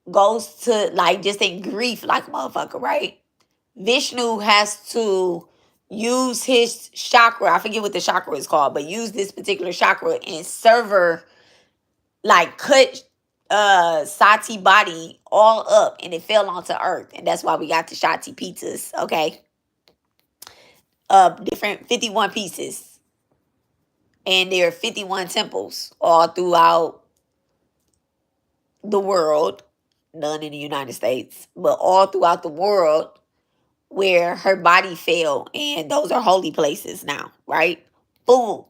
goes to, like, just in grief like a motherfucker, right? Vishnu has to use his chakra, I forget what the chakra is called, but use this particular chakra and serve, like, cut Sati body all up and it fell onto earth. And that's why we got the Shakti pizzas, okay? Different 51 pieces. And there are 51 temples all throughout the world. None in the United States, but all throughout the world where her body fell. And those are holy places now, right? Boom.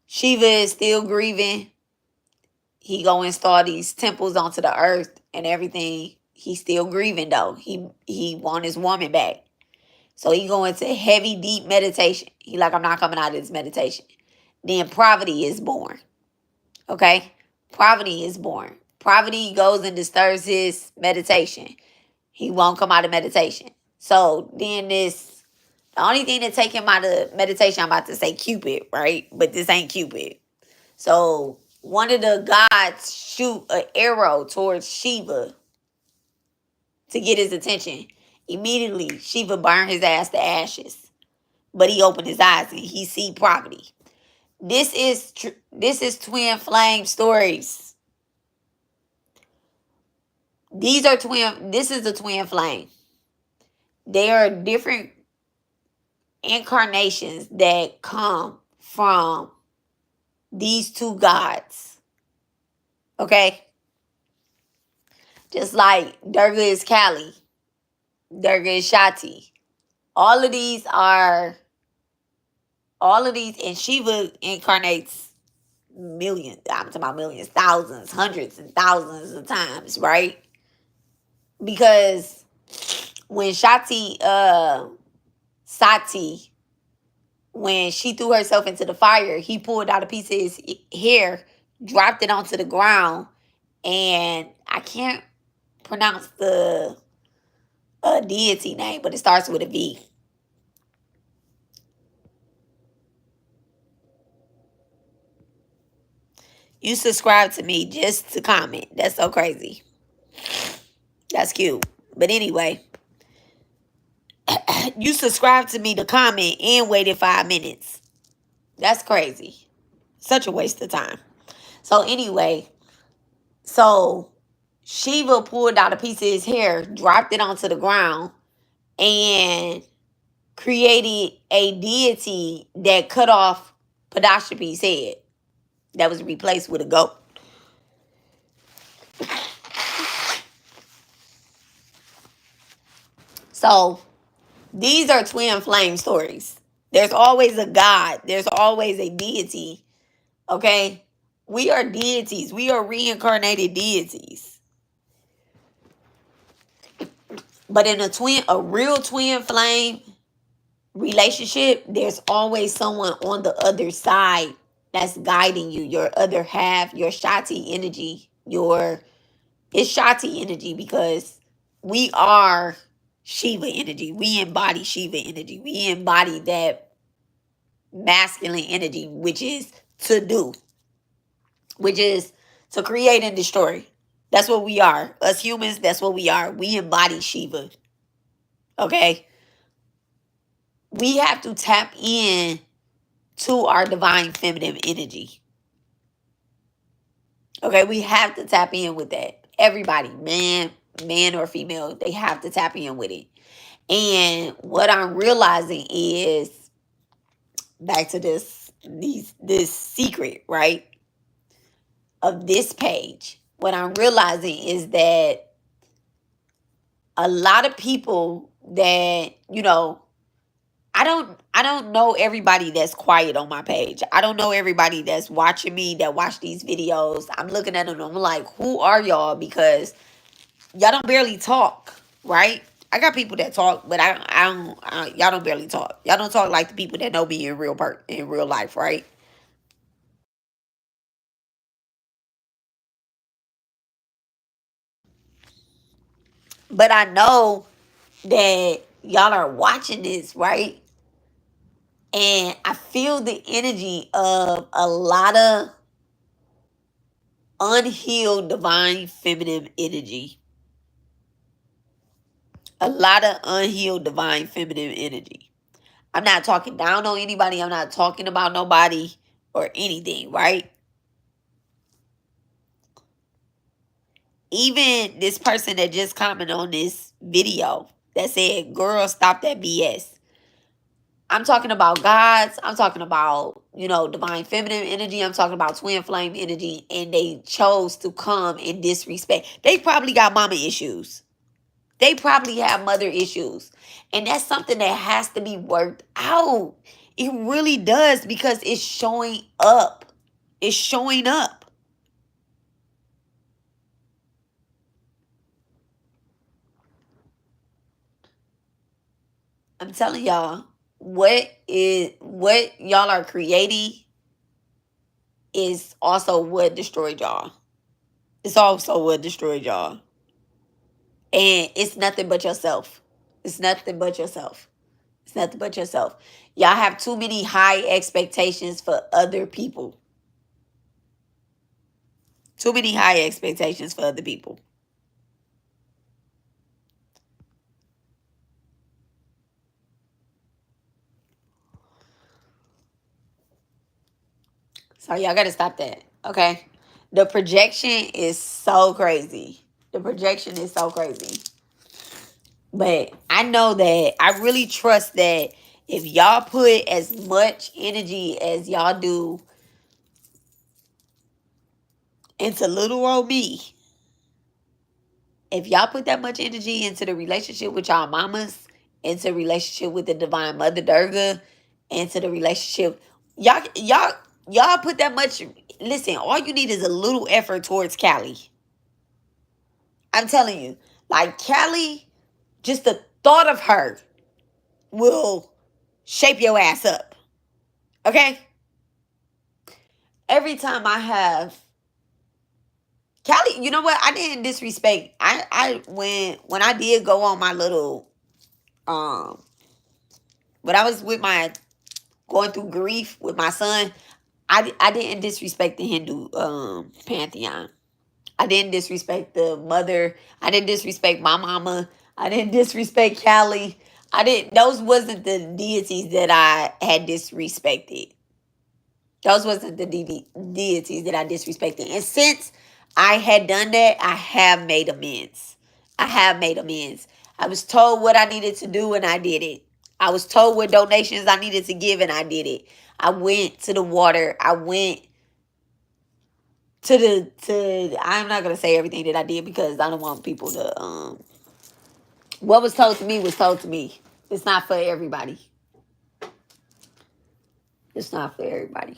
Shiva is still grieving. He go install these temples onto the earth and everything. He's still grieving though. He want his woman back. So he go into heavy, deep meditation. He like, I'm not coming out of this meditation. Then Pravati is born. Okay? Pravati is born. Pravati goes and disturbs his meditation. He won't come out of meditation. So then the only thing that take him out of meditation, I'm about to say Cupid, right? But this ain't Cupid. So one of the gods shoot an arrow towards Shiva to get his attention. Immediately, Shiva burned his ass to ashes. But he opened his eyes and he see property. This is twin flame stories. This is the twin flame. There are different incarnations that come from these two gods. Okay? Just like Durga is Kali, Durga is Shakti. All of these, and Shiva incarnates millions. I'm talking about millions, thousands, hundreds, and thousands of times, right? Because when Sati, when she threw herself into the fire, he pulled out a piece of his hair, dropped it onto the ground, and I can't pronounce the deity name, but it starts with a V. You subscribe to me just to comment. That's so crazy. That's cute. But anyway, you subscribed to me to comment and waited 5 minutes. That's crazy. Such a waste of time. So anyway, Shiva pulled out a piece of his hair, dropped it onto the ground, and created a deity that cut off Padashaphi's head that was replaced with a goat. So these are twin flame stories. There's always a god. There's always a deity. Okay? We are deities. We are reincarnated deities. But in a real twin flame relationship, there's always someone on the other side that's guiding you. Your other half, your Shakti energy, it's Shakti energy because we are Shiva energy. We embody Shiva energy. We embody that masculine energy, which is to do, which is to create and destroy. That's what we are. Us humans, that's what we are. We embody Shiva. Okay? We have to tap in to our divine feminine energy. Okay? We have to tap in with that. Everybody, man or female, they have to tap in with it. And what I'm realizing is, back to this secret, right, of this page, what I'm realizing is that a lot of people that, I don't know everybody that's quiet on my page. I don't know everybody that's watching me, that watch these videos. I'm looking at them, I'm like, who are y'all? Because y'all don't barely talk, right? I got people that talk, but y'all don't barely talk. Y'all don't talk like the people that know me in real life, right? But I know that y'all are watching this, right? And I feel the energy of a lot of unhealed divine feminine energy. A lot of unhealed divine feminine energy. I'm not talking down on anybody. I'm not talking about nobody or anything, right? Even this person that just commented on this video that said, girl, stop that BS. I'm talking about gods. I'm talking about, divine feminine energy. I'm talking about twin flame energy. And they chose to come and disrespect. They probably got mama issues. They probably have mother issues. And that's something that has to be worked out. It really does, because it's showing up. It's showing up. I'm telling y'all, what y'all are creating is also what destroyed y'all. It's also what destroyed y'all. And it's nothing but yourself. It's nothing but yourself. It's nothing but yourself. Y'all have too many high expectations for other people. Too many high expectations for other people. So y'all gotta stop that. Okay. The projection is so crazy. The projection is so crazy. But I know that I really trust that if y'all put as much energy as y'all do into little old me, if y'all put that much energy into the relationship with y'all mamas, into relationship with the divine mother Durga, into the relationship, y'all put that much. Listen, all you need is a little effort towards Callie. I'm telling you, like Callie, just the thought of her will shape your ass up. Okay? Every time I have Callie, you know what? I didn't disrespect. I when I did go on my little when I was with my going through grief with my son, I didn't disrespect the Hindu pantheon. I didn't disrespect the mother. I didn't disrespect my mama. I didn't disrespect Callie. I didn't. Those wasn't the deities that I had disrespected. Those wasn't the deities that I disrespected. And since I had done that, I have made amends. I have made amends. I was told what I needed to do and I did it. I was told what donations I needed to give and I did it. I went to the water. I went to I'm not gonna say everything that I did because I don't want people to what was told to me was told to me. It's not for everybody. It's not for everybody.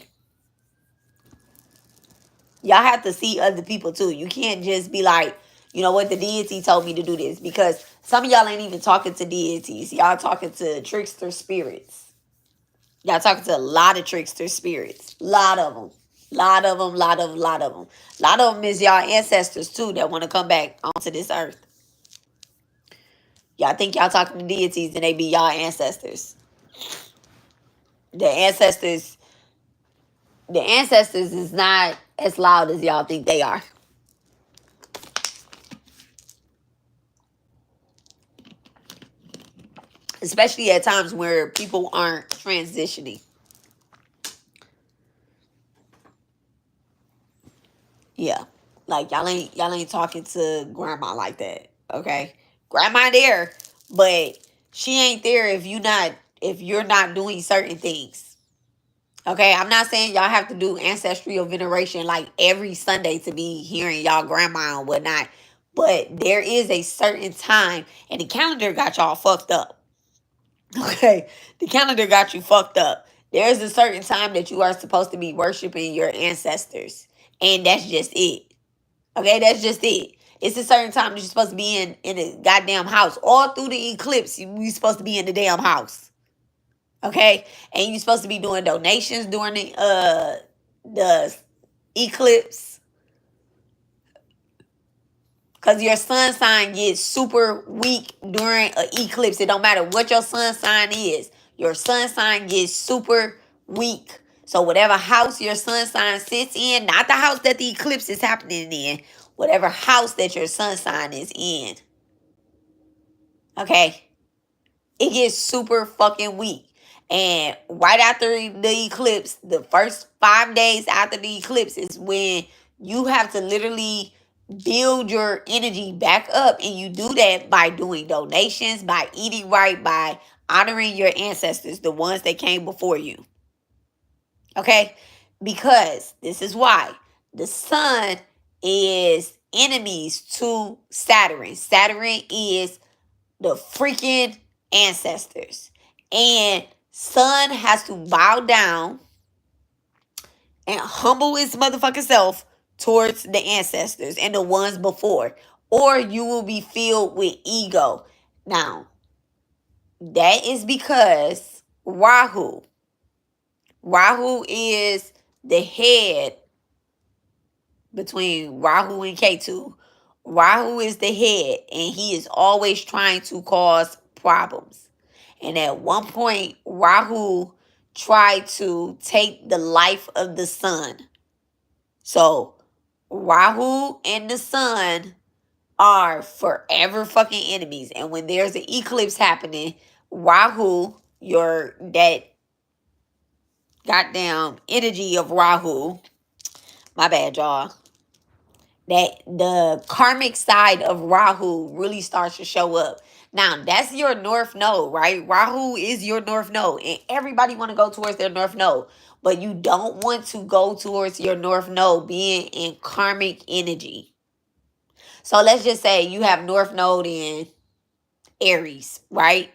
Y'all have to see other people too. You can't just be like, you know what, the deity told me to do this. Because some of y'all ain't even talking to deities. Y'all talking to trickster spirits. Y'all talking to a lot of trickster spirits. Lot of them. Lot of them, lot of them, lot of them. Lot of them is y'all ancestors too that want to come back onto this earth. Y'all think y'all talking to deities and they be y'all ancestors. The ancestors, the ancestors is not as loud as y'all think they are. Especially at times where people aren't transitioning. Yeah. Like y'all ain't talking to grandma like that. Okay. Grandma there, but she ain't there if you're not doing certain things. Okay. I'm not saying y'all have to do ancestral veneration like every Sunday to be hearing y'all grandma and whatnot. But there is a certain time and the calendar got y'all fucked up. Okay. The calendar got you fucked up. There's a certain time that you are supposed to be worshiping your ancestors. And that's just it. Okay, that's just it. It's a certain time that you're supposed to be in a goddamn house. All through the eclipse, you're supposed to be in the damn house. Okay? And you're supposed to be doing donations during the eclipse. Because your sun sign gets super weak during an eclipse. It don't matter what your sun sign is. Your sun sign gets super weak. So whatever house your sun sign sits in, not the house that the eclipse is happening in, whatever house that your sun sign is in, okay, it gets super fucking weak. And right after the eclipse, the first 5 days after the eclipse is when you have to literally build your energy back up. And you do that by doing donations, by eating right, by honoring your ancestors, the ones that came before you. Okay? Because this is why the sun is enemies to Saturn. Saturn is the freaking ancestors. And sun has to bow down and humble his motherfucking self towards the ancestors and the ones before. Or you will be filled with ego. Now, that is because Rahu is the head between Rahu and Ketu. Rahu is the head, and he is always trying to cause problems. And at one point, Rahu tried to take the life of the sun. So, Rahu and the sun are forever fucking enemies. And when there's an eclipse happening, Rahu, that goddamn energy of Rahu. My bad, y'all. That the karmic side of Rahu really starts to show up. Now, that's your north node, right? Rahu is your north node, and everybody want to go towards their north node, but you don't want to go towards your north node being in karmic energy. So let's just say you have north node in Aries, right?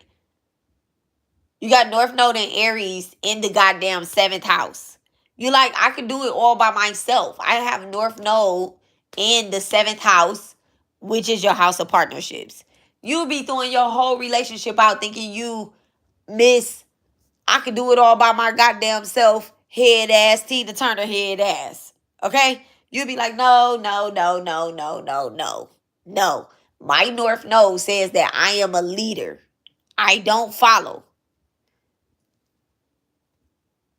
You got North Node and Aries in the goddamn 7th house. You like, I can do it all by myself. I have North Node in the 7th house, which is your house of partnerships. You'll be throwing your whole relationship out thinking you miss, I can do it all by my goddamn self, head ass, Tina Turner head ass. Okay? You'll be like, no, no, no, no, no, no, no. No. My North Node says that I am a leader. I don't follow.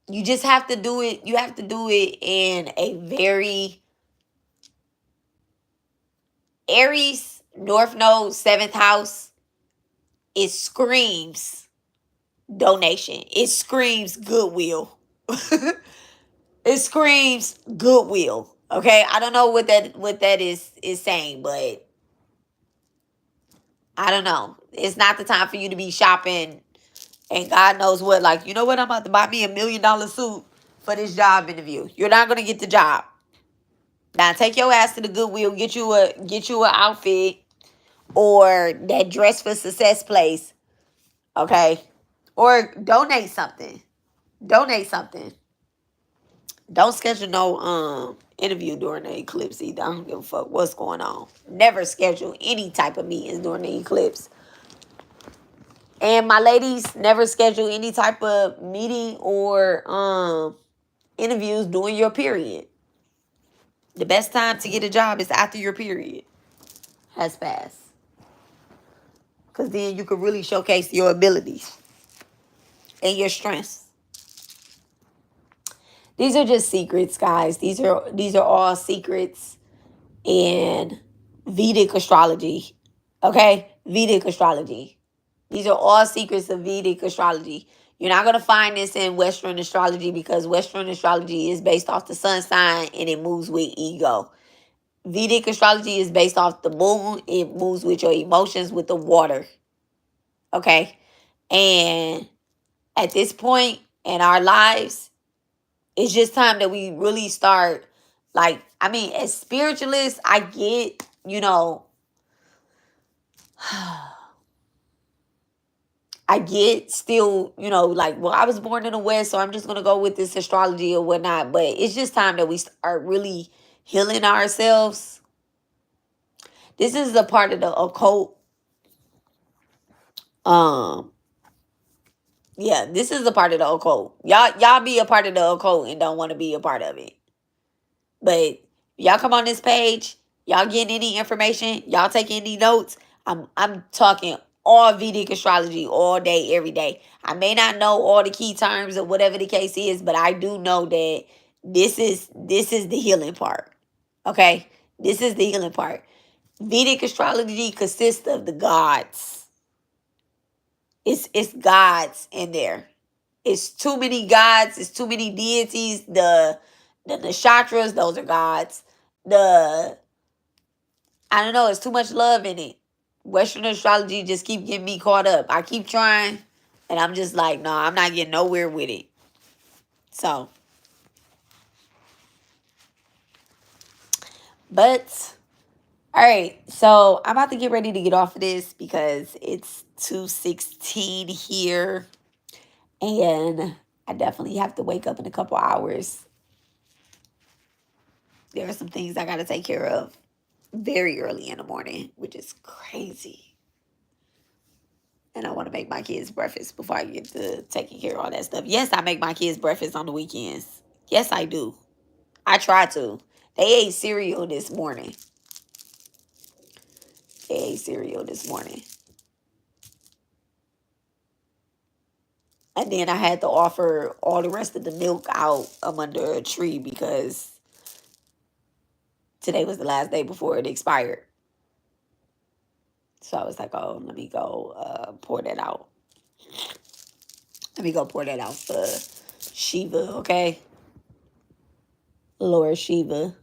You just have to do it. You have to do it in a very Aries, North Node, 7th house. It screams donation. It screams goodwill. It screams goodwill. Okay, I don't know what that is saying, but I don't know. It's not the time for you to be shopping, and God knows what. Like, you know what? I'm about to buy me $1 million suit for this job interview. You're not gonna get the job. Now take your ass to the Goodwill, get you an outfit or that dress for success place, okay? Or donate something. Donate something. Don't schedule no interview during the eclipse either. I don't give a fuck what's going on. Never schedule any type of meetings during the eclipse. And my ladies, never schedule any type of meeting or interviews during your period. The best time to get a job is after your period has passed. Because then you can really showcase your abilities and your strengths. These are just secrets, guys. These are all secrets in Vedic astrology. Okay? Vedic astrology. These are all secrets of Vedic astrology. You're not going to find this in Western astrology because Western astrology is based off the sun sign and it moves with ego. Vedic astrology is based off the moon. It moves with your emotions, with the water. Okay? And at this point in our lives, it's just time that we really start, like, I mean, as spiritualists, I get, I get still, like, well, I was born in the West, so I'm just going to go with this astrology or whatnot. But it's just time that we start really healing ourselves. This is a part of the occult. Yeah, this is a part of the occult. Y'all be a part of the occult and don't want to be a part of it. But y'all come on this page, y'all getting any information, y'all take any notes. I'm talking all Vedic astrology all day, every day. I may not know all the key terms or whatever the case is, but I do know that this is the healing part. Okay? This is the healing part. Vedic astrology consists of the gods. It's gods in there. It's too many gods. It's too many deities. The nakshatras, those are gods. I don't know. It's too much love in it. Western astrology just keep getting me caught up. I keep trying, and I'm just like, no, I'm not getting nowhere with it. So, but all right. So I'm about to get ready to get off of this because it's 2:16 here, and I definitely have to wake up in a couple hours. There are some things I got to take care of very early in the morning, which is crazy. And I want to make my kids breakfast before I get to taking care of all that stuff. Yes, I make my kids breakfast on the weekends. Yes, I do. I try to. They ate cereal this morning. And then I had to offer all the rest of the milk out under a tree because today was the last day before it expired. So I was like, oh, let me go pour that out. Let me go pour that out for Shiva, okay? Lord Shiva.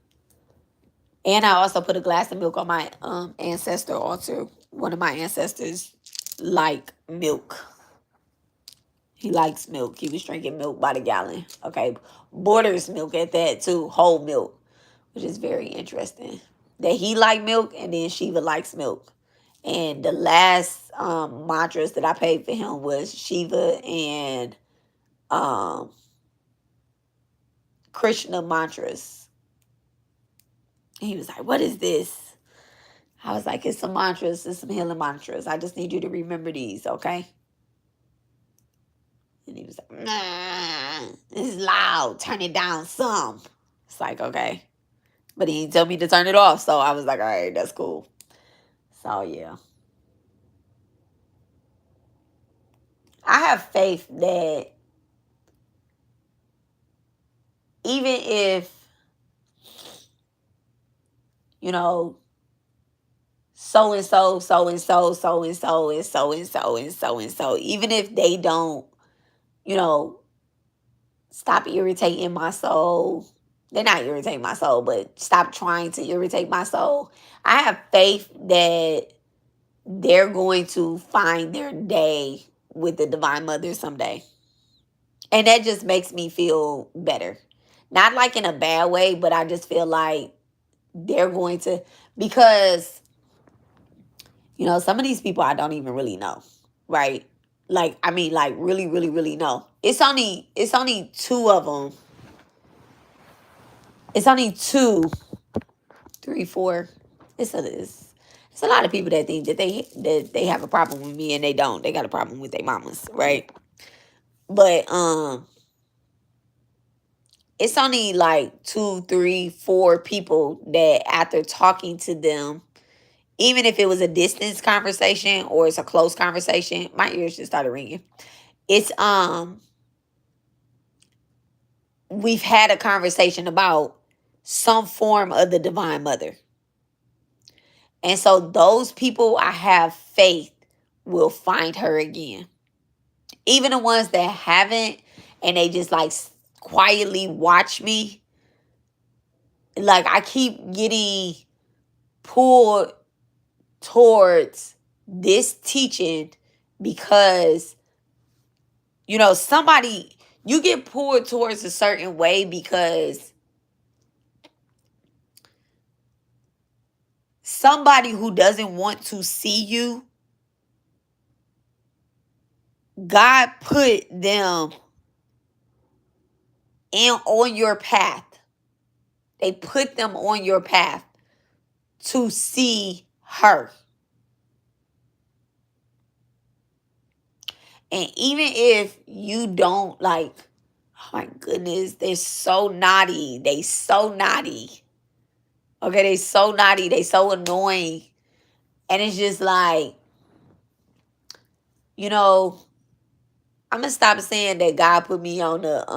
And I also put a glass of milk on my ancestor altar. One of my ancestors like milk. He likes milk. He was drinking milk by the gallon. Okay. Borders milk at that too. Whole milk. Which is very interesting. That he liked milk and then Shiva likes milk. And the last mantras that I paid for him was Shiva and um Krishna mantras. And he was like, "What is this?" I was like, "It's some mantras, it's some healing mantras. I just need you to remember these, okay?" And he was like, "Nah, this is loud. Turn it down some." It's like, okay. But he didn't tell me to turn it off. So I was like, all right, that's cool. So yeah. I have faith that even if, you know, so and so, so and so, so and so, and so and so, and so and so, even if they don't, you know, stop irritating my soul, they're not irritating my soul, but stop trying to irritate my soul. I have faith that they're going to find their day with the Divine Mother someday. And that just makes me feel better. Not like in a bad way, but I just feel like they're going to, because, you know, some of these people I don't even really know, right? Like, I mean, like really, really, really know. It's only two of them. It's only two, three, four. It's a lot of people that think that they have a problem with me and they don't. They got a problem with their mamas, right? But it's only like two, three, four people that after talking to them, even if it was a distance conversation or it's a close conversation, my ears just started ringing. It's we've had a conversation about some form of the Divine Mother. And so those people I have faith will find her again. Even the ones that haven't and they just like quietly watch me, like I keep getting pulled towards this teaching because, you know, you get pulled towards a certain way because somebody who doesn't want to see you, God put them on your path. They put them on your path to see her. And even if you don't, like, oh my goodness, they're so naughty. They so naughty. Okay, they so naughty. They so annoying. And it's just like, you know, I'm gonna stop saying that God put me on the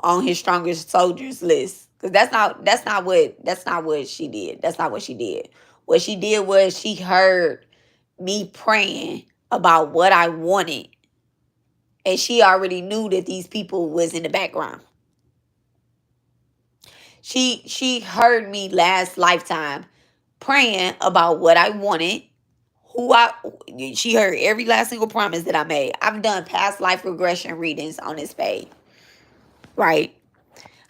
on his strongest soldiers list. Because that's not what she did. That's not what she did. What she did was she heard me praying about what I wanted. And she already knew that these people was in the background. She heard me last lifetime praying about what I wanted. She heard every last single promise that I made. I've done past life regression readings on this page, right?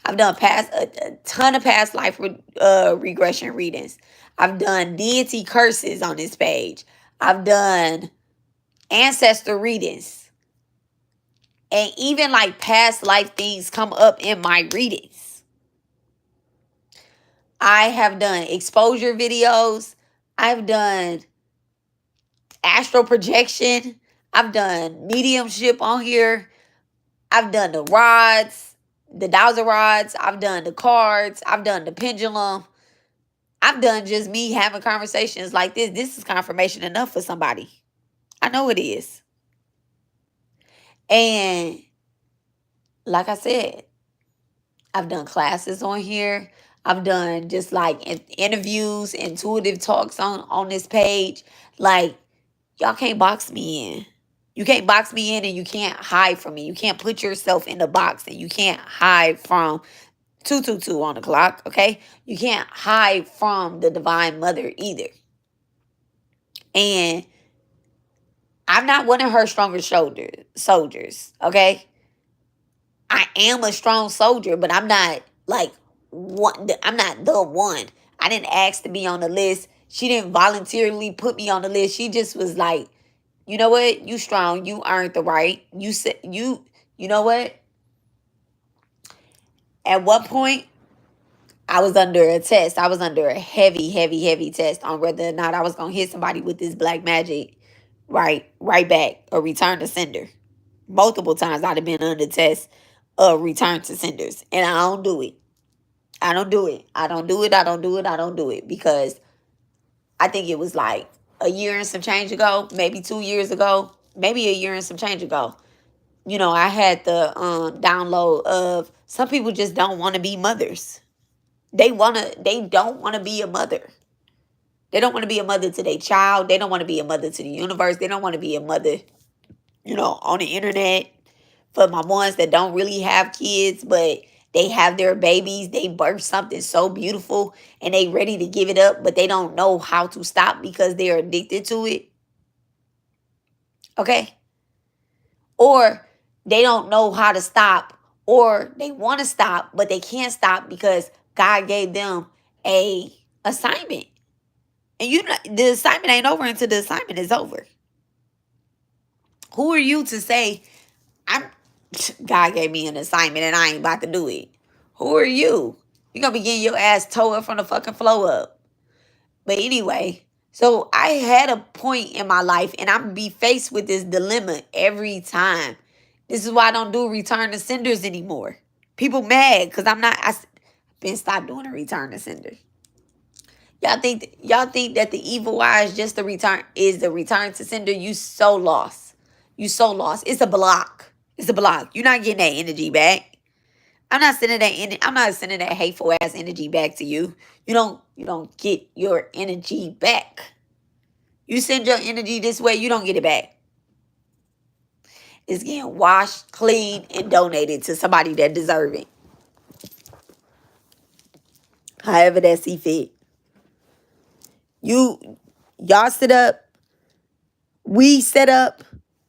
I've done a ton of past life regression readings. I've done deity curses on this page. I've done ancestor readings. And even like past life things come up in my readings. I have done exposure videos. I've done astral projection. I've done mediumship on here. I've done the rods, the dowser rods. I've done the cards. I've done the pendulum. I've done just me having conversations like this. This is confirmation enough for somebody. I know it is. And like I said, I've done classes on here. I've done just like interviews, intuitive talks on this page. Like, y'all can't box me in. You can't box me in and you can't hide from me. You can't put yourself in the box and you can't hide from 222 on the clock, okay? You can't hide from the Divine Mother either. And I'm not one of her stronger soldiers, okay? I am a strong soldier, but I'm not like one. I'm not the one. I didn't ask to be on the list. She didn't voluntarily put me on the list. She just was like, you know what? You strong. You earned the right. You said you. You know what? At one point, I was under a test. I was under a heavy, heavy, heavy test on whether or not I was gonna hit somebody with this black magic, right back, or return to sender. Multiple times I'd have been under test of return to senders, and I don't do it. I don't do it. I don't do it. I don't do it. I don't do it because I think it was like a year and some change ago, maybe 2 years ago, maybe a year and some change ago. You know, I had the download of some people just don't want to be mothers. They don't want to be a mother. They don't want to be a mother to their child. They don't want to be a mother to the universe. They don't want to be a mother, on the internet. For my ones that don't really have kids, but they have their babies, they birth something so beautiful and they ready to give it up, but they don't know how to stop because they're addicted to it. Okay? Or they don't know how to stop, or they want to stop, but they can't stop because God gave them a assignment. And the assignment ain't over until the assignment is over. Who are you to say, God gave me an assignment and I ain't about to do it? Who are you? You're going to be getting your ass towed up from the fucking floor up. But anyway, so I had a point in my life and I'm be faced with this dilemma every time. This is why I don't do return to senders anymore. People mad because I've been stopped doing a return to sender. Y'all think that the evil eye is just the return to sender? You so lost. You so lost. It's a block. It's a block. You're not getting that energy back. I'm not sending that hateful ass energy back to you. You don't get your energy back. You send your energy this way, you don't get it back. It's getting washed, cleaned, and donated to somebody that deserve it. However that see fit. Y'all set up, we set up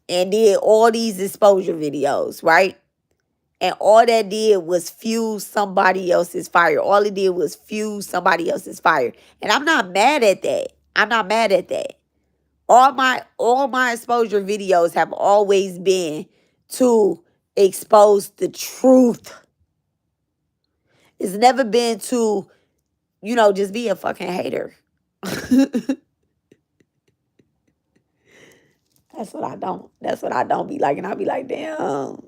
and did all these exposure videos, right? And all that did was fuel somebody else's fire. All it did was fuel somebody else's fire. And I'm not mad at that. I'm not mad at that. All my exposure videos have always been to expose the truth. It's never been to, just be a fucking hater. That's what I don't be like. And I'll be like, damn,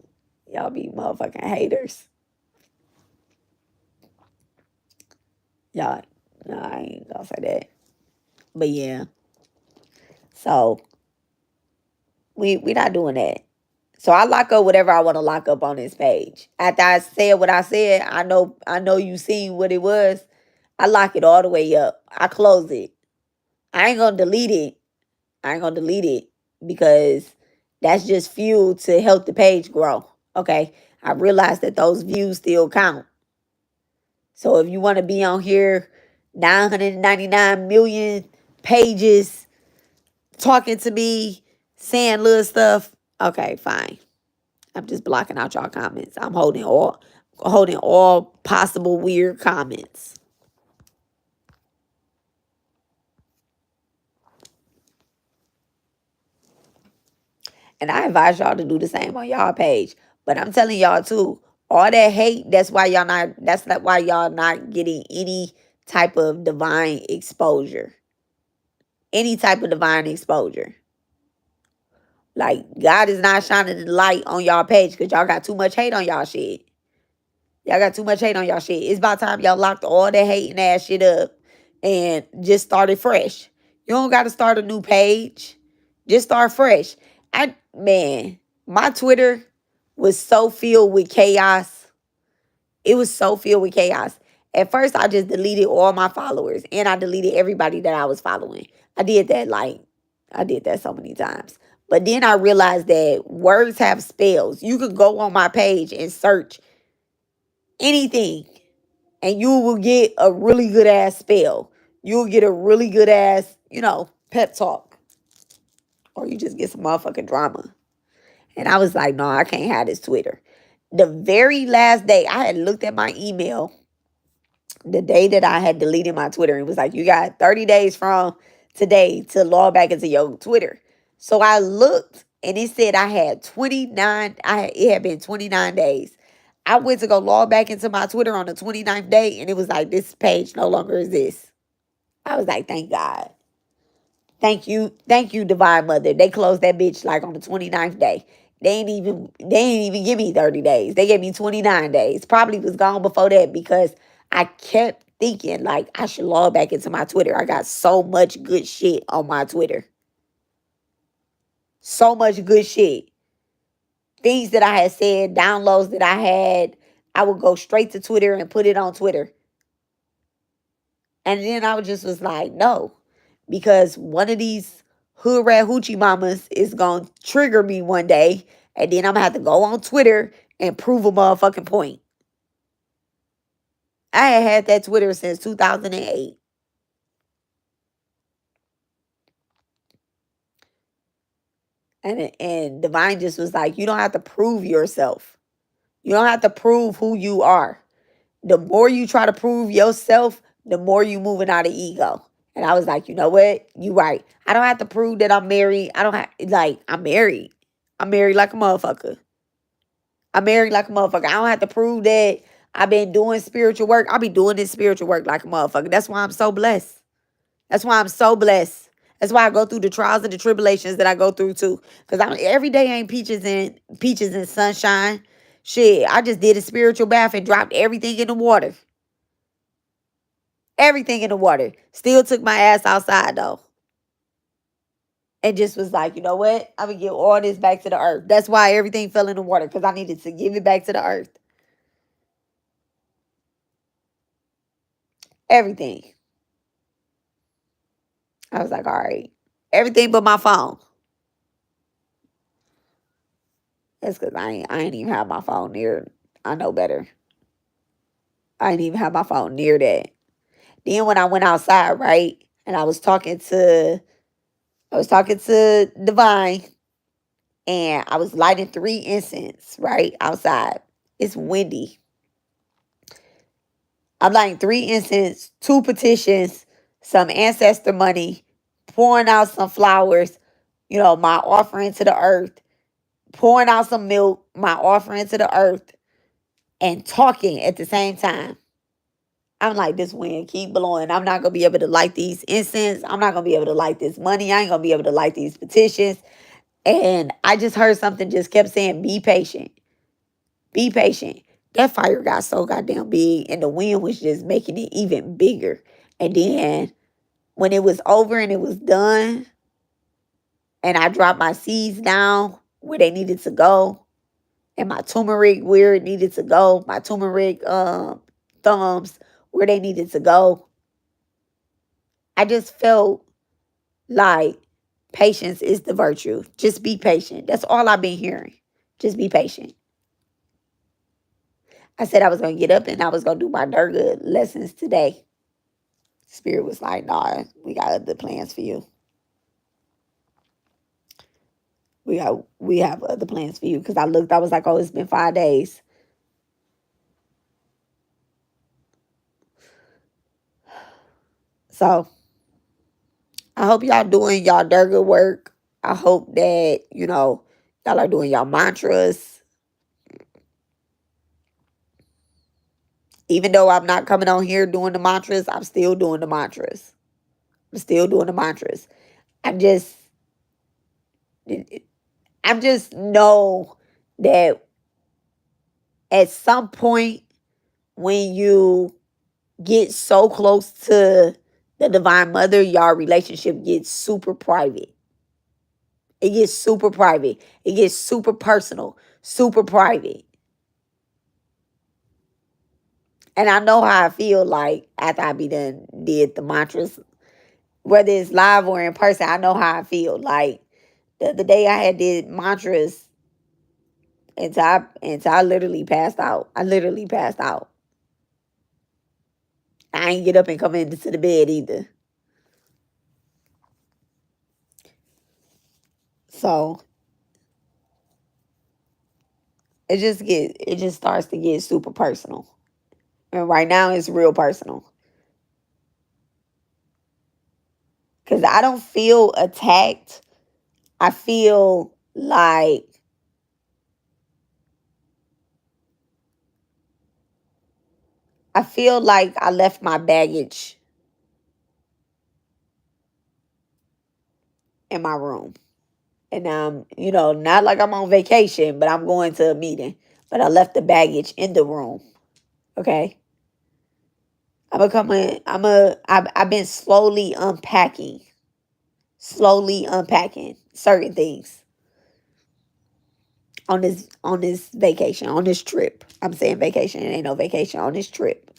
y'all be motherfucking haters. Y'all, no, I ain't gonna say that. But yeah. So we not doing that. So I lock up whatever I want to lock up on this page. After I said what I said, I know you seen what it was. I lock it all the way up. I close it. I ain't gonna delete it because that's just fuel to help the page grow. Okay. I realize that those views still count. So if you want to be on here, 999 million pages talking to me, saying little stuff, okay, fine. I'm just blocking out y'all comments. I'm holding all possible weird comments. And I advise y'all to do the same on y'all page. But I'm telling y'all too, all that hate, that's why y'all not getting any type of divine exposure. Any type of divine exposure. Like, God is not shining the light on y'all page because y'all got too much hate on y'all shit. Y'all got too much hate on y'all shit. It's about time y'all locked all that hating ass shit up and just started fresh. You don't got to start a new page. Just start fresh. My Twitter was so filled with chaos. It was so filled with chaos. At first, I just deleted all my followers and I deleted everybody that I was following. I did that so many times. But then I realized that words have spells. You could go on my page and search anything, and you will get a really good ass spell. You'll get a really good ass, pep talk. Or you just get some motherfucking drama. And I was like, no, I can't have this Twitter. The very last day, I had looked at my email the day that I had deleted my Twitter. It was like, you got 30 days from today to log back into your Twitter. So I looked and it said I had 29, it had been 29 days. I went to go log back into my Twitter on the 29th day and it was like, this page no longer exists. I was like, thank God. Thank you, Divine Mother. They closed that bitch like on the 29th day. They ain't even give me 30 days. They gave me 29 days. Probably was gone before that because I kept thinking like I should log back into my Twitter. I got so much good shit on my Twitter. So much good shit. Things that I had said, downloads that I had, I would go straight to Twitter and put it on Twitter. And then I was like, no. Because one of these hood rat hoochie mamas is going to trigger me one day. And then I'm going to have to go on Twitter and prove a motherfucking point. I had that Twitter since 2008. And Divine just was like, you don't have to prove yourself. You don't have to prove who you are. The more you try to prove yourself, the more you moving out of ego. And I was like, you know what? You right. I don't have to prove that I'm married. I don't have, like, I'm married. I'm married like a motherfucker. I'm married like a motherfucker. I don't have to prove that I've been doing spiritual work. I'll be doing this spiritual work like a motherfucker. That's why I'm so blessed. That's why I'm so blessed. That's why I go through the trials and the tribulations that I go through too. Because every day ain't peaches and sunshine. Shit, I just did a spiritual bath and dropped everything in the water. Everything in the water. Still took my ass outside though. And just was like, you know what? I'm going to give all this back to the earth. That's why everything fell in the water. Because I needed to give it back to the earth. Everything. I was like, all right. Everything but my phone. That's because I ain't even have my phone near. I know better. I didn't even have my phone near that. Then when I went outside, right? And I was talking to Divine. And I was lighting 3 incense, right? Outside. It's windy. I'm lighting 3 incense, 2 petitions, some ancestor money, pouring out some flowers, my offering to the earth, pouring out some milk, my offering to the earth, and talking at the same time. I'm like, this wind keep blowing. I'm not going to be able to light these incense. I'm not going to be able to light this money. I ain't going to be able to light these petitions. And I just heard something just kept saying, be patient. Be patient. That fire got so goddamn big and the wind was just making it even bigger. And then when it was over and it was done and I dropped my seeds down where they needed to go and my turmeric where it needed to go, my turmeric thumbs where they needed to go, I just felt like patience is the virtue. Just be patient. That's all I've been hearing. Just be patient. I said I was going to get up and I was going to do my Durga lessons today. Spirit was like, nah, we got other plans for you. We have other plans for you. Because I looked, I was like, oh, it's been 5 days. So, I hope y'all doing y'all Durga work. I hope that, y'all are doing y'all mantras. Even though I'm not coming on here doing the mantras, I'm still doing the mantras. I'm still doing the mantras. I just know that at some point when you get so close to the Divine Mother, y'all relationship gets super private. It gets super private. It gets super personal, super private. And I know how I feel like after I be done did the mantras, whether it's live or in person, I know how I feel. Like The other day I had did mantras until I literally passed out. I literally passed out. I ain't get up and come into the bed either. So it just starts to get super personal. And right now it's real personal. Cause I don't feel attacked. I feel like I left my baggage in my room. And not like I'm on vacation, but I'm going to a meeting. But I left the baggage in the room. Okay. I've been slowly unpacking certain things on this vacation, on this trip. I'm saying vacation, it ain't no vacation, on this trip.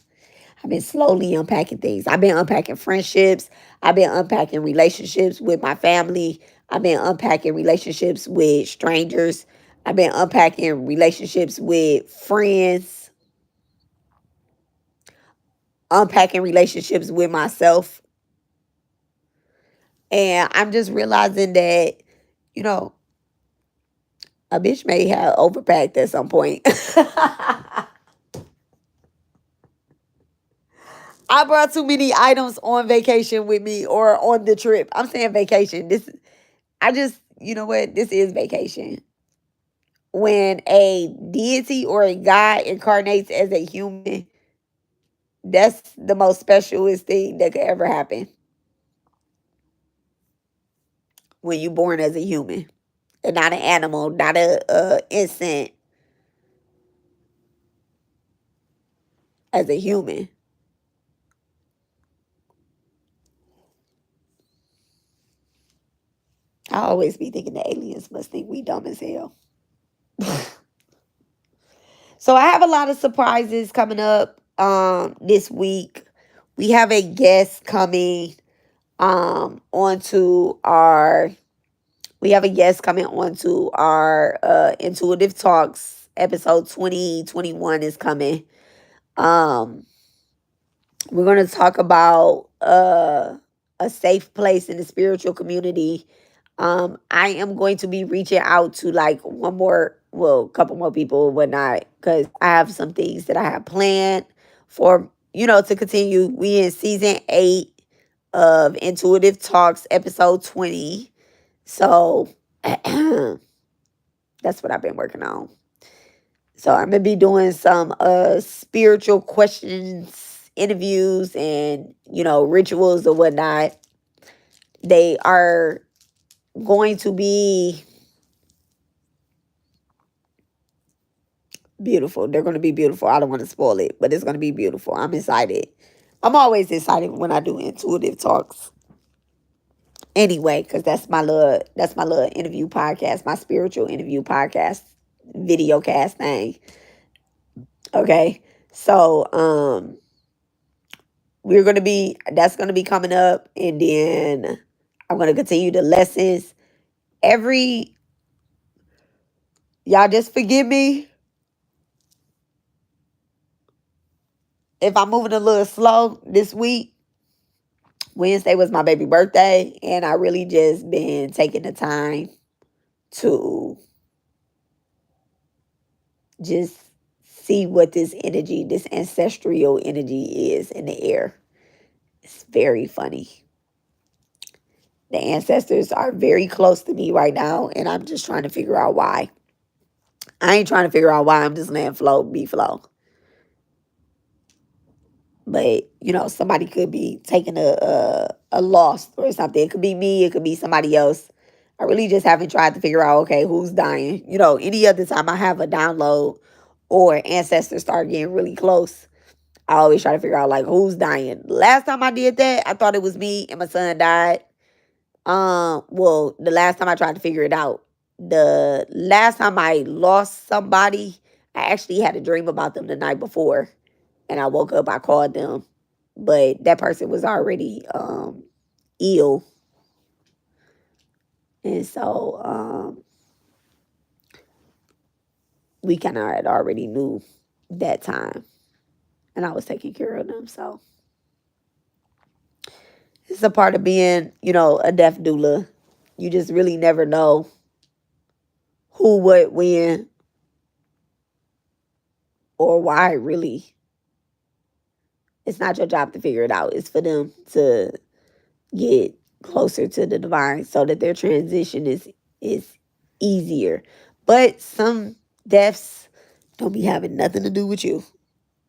I've been slowly unpacking things. I've been unpacking friendships. I've been unpacking relationships with my family. I've been unpacking relationships with strangers. I've been unpacking relationships with friends, unpacking relationships with myself. And I'm just realizing that, you know, a bitch may have overpacked at some point. I brought too many items on vacation with me or on the trip. I'm saying vacation. You know what? This is vacation. When a deity or a god incarnates as a human, that's the most specialist thing that could ever happen. When you're born as a human and not an animal, not a insect, as a human. I always be thinking the aliens must think we dumb as hell. So I have a lot of surprises coming up this week. We have a guest coming onto our Intuitive Talks. Episode 2021 is coming. We're going to talk about a safe place in the spiritual community. I am going to be reaching out to like a couple more people and whatnot, because I have some things that I have planned for, to continue. We in season 8 of Intuitive Talks, episode 20. So that's what I've been working on. So I'm gonna be doing some spiritual questions, interviews, and rituals or whatnot. They are going to be beautiful. They're going to be beautiful. I don't want to spoil it, but it's going to be beautiful. I'm excited. I'm always excited when I do Intuitive Talks. Anyway, because that's my little interview podcast, my spiritual interview podcast, video cast thing. Okay. So that's gonna be coming up, and then I'm gonna continue the lessons. Y'all just forgive me if I'm moving a little slow this week. Wednesday was my baby birthday, and I really just been taking the time to just see what this energy, this ancestral energy is in the air. It's very funny. The ancestors are very close to me right now, and I'm just trying to figure out why. I ain't trying to figure out why. I'm just letting flow be flow. But somebody could be taking a loss or something. It could be me. It could be somebody else. I really just haven't tried to figure out, okay, who's dying. Any other time I have a download or ancestors start getting really close, I always try to figure out, like, who's dying. Last time I did that, I thought it was me and my son died. Well, the last time I tried to figure it out, the last time I lost somebody, I actually had a dream about them the night before, and I woke up, I called them, but that person was already ill, And so we kind of had already knew that time. And I was taking care of them. So it's a part of being, a death doula. You just really never know who, what, when, or why, really. It's not your job to figure it out. It's for them to get closer to the divine so that their transition is easier. But some deaths don't be having nothing to do with you.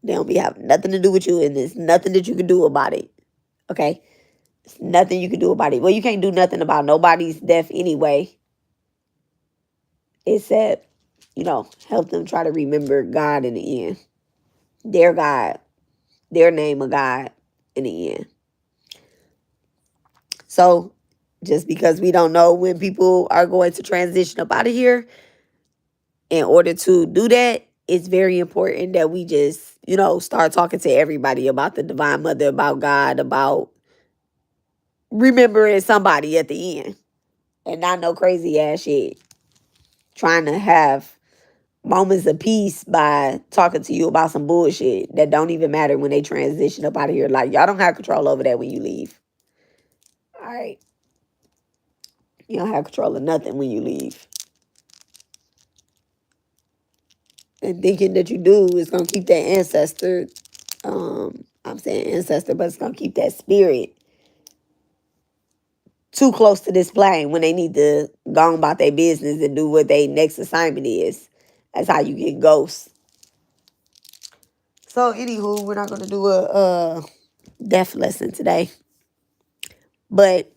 They don't be having nothing to do with you, and there's nothing that you can do about it. Okay? There's nothing you can do about it. Well, you can't do nothing about nobody's death anyway, except, help them try to remember God in the end. Their God, their name of God in the end. So just because we don't know when people are going to transition up out of here, in order to do that, it's very important that we just, start talking to everybody about the Divine Mother, about God, about remembering somebody at the end. And not no crazy ass shit. Trying to have moments of peace by talking to you about some bullshit that don't even matter when they transition up out of here. Like, y'all don't have control over that when you leave. All right? You don't have control of nothing when you leave. And thinking that you do is going to keep that ancestor, I'm saying ancestor, but it's going to keep that spirit too close to this plane when they need to go on about their business and do what their next assignment is. That's how you get ghosts. So, anywho, we're not going to do a death lesson today. But